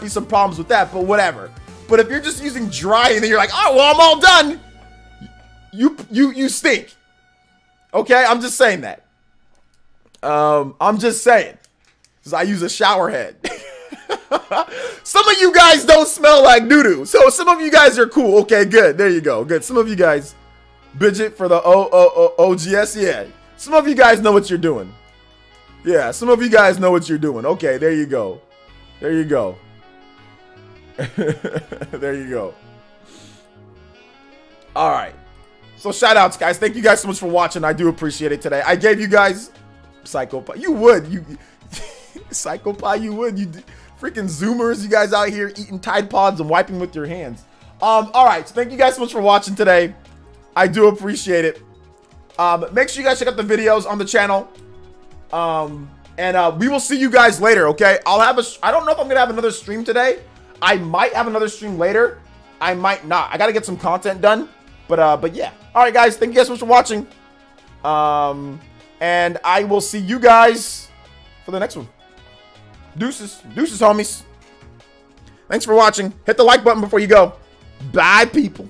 be some problems with that, but whatever. But if you're just using dry and then you're like, oh, well, I'm all done. You stink. Okay, I'm just saying that. I'm just saying. Because I use a shower head. Some of you guys don't smell like doo-doo. So some of you guys are cool. Okay, good. There you go. Good. Some of you guys, Bridget for the OGS, yeah. Some of you guys know what you're doing. Yeah, some of you guys know what you're doing. Okay, there you go. There you go. There you go. All right. So shout outs, guys. Thank you guys so much for watching. I do appreciate it today. I gave you guys Psychopie. You would. Psychopie, you would. You freaking Zoomers. You guys out here eating Tide Pods and wiping with your hands. All right. So thank you guys so much for watching today. I do appreciate it. Make sure you guys check out the videos on the channel. And we will see you guys later, okay? I don't know if I'm gonna have another stream today. I might have another stream later. I might not. I gotta get some content done. But yeah. All right, guys. Thank you guys so much for watching. And I will see you guys for the next one. Deuces. Deuces, homies. Thanks for watching. Hit the like button before you go. Bye, people.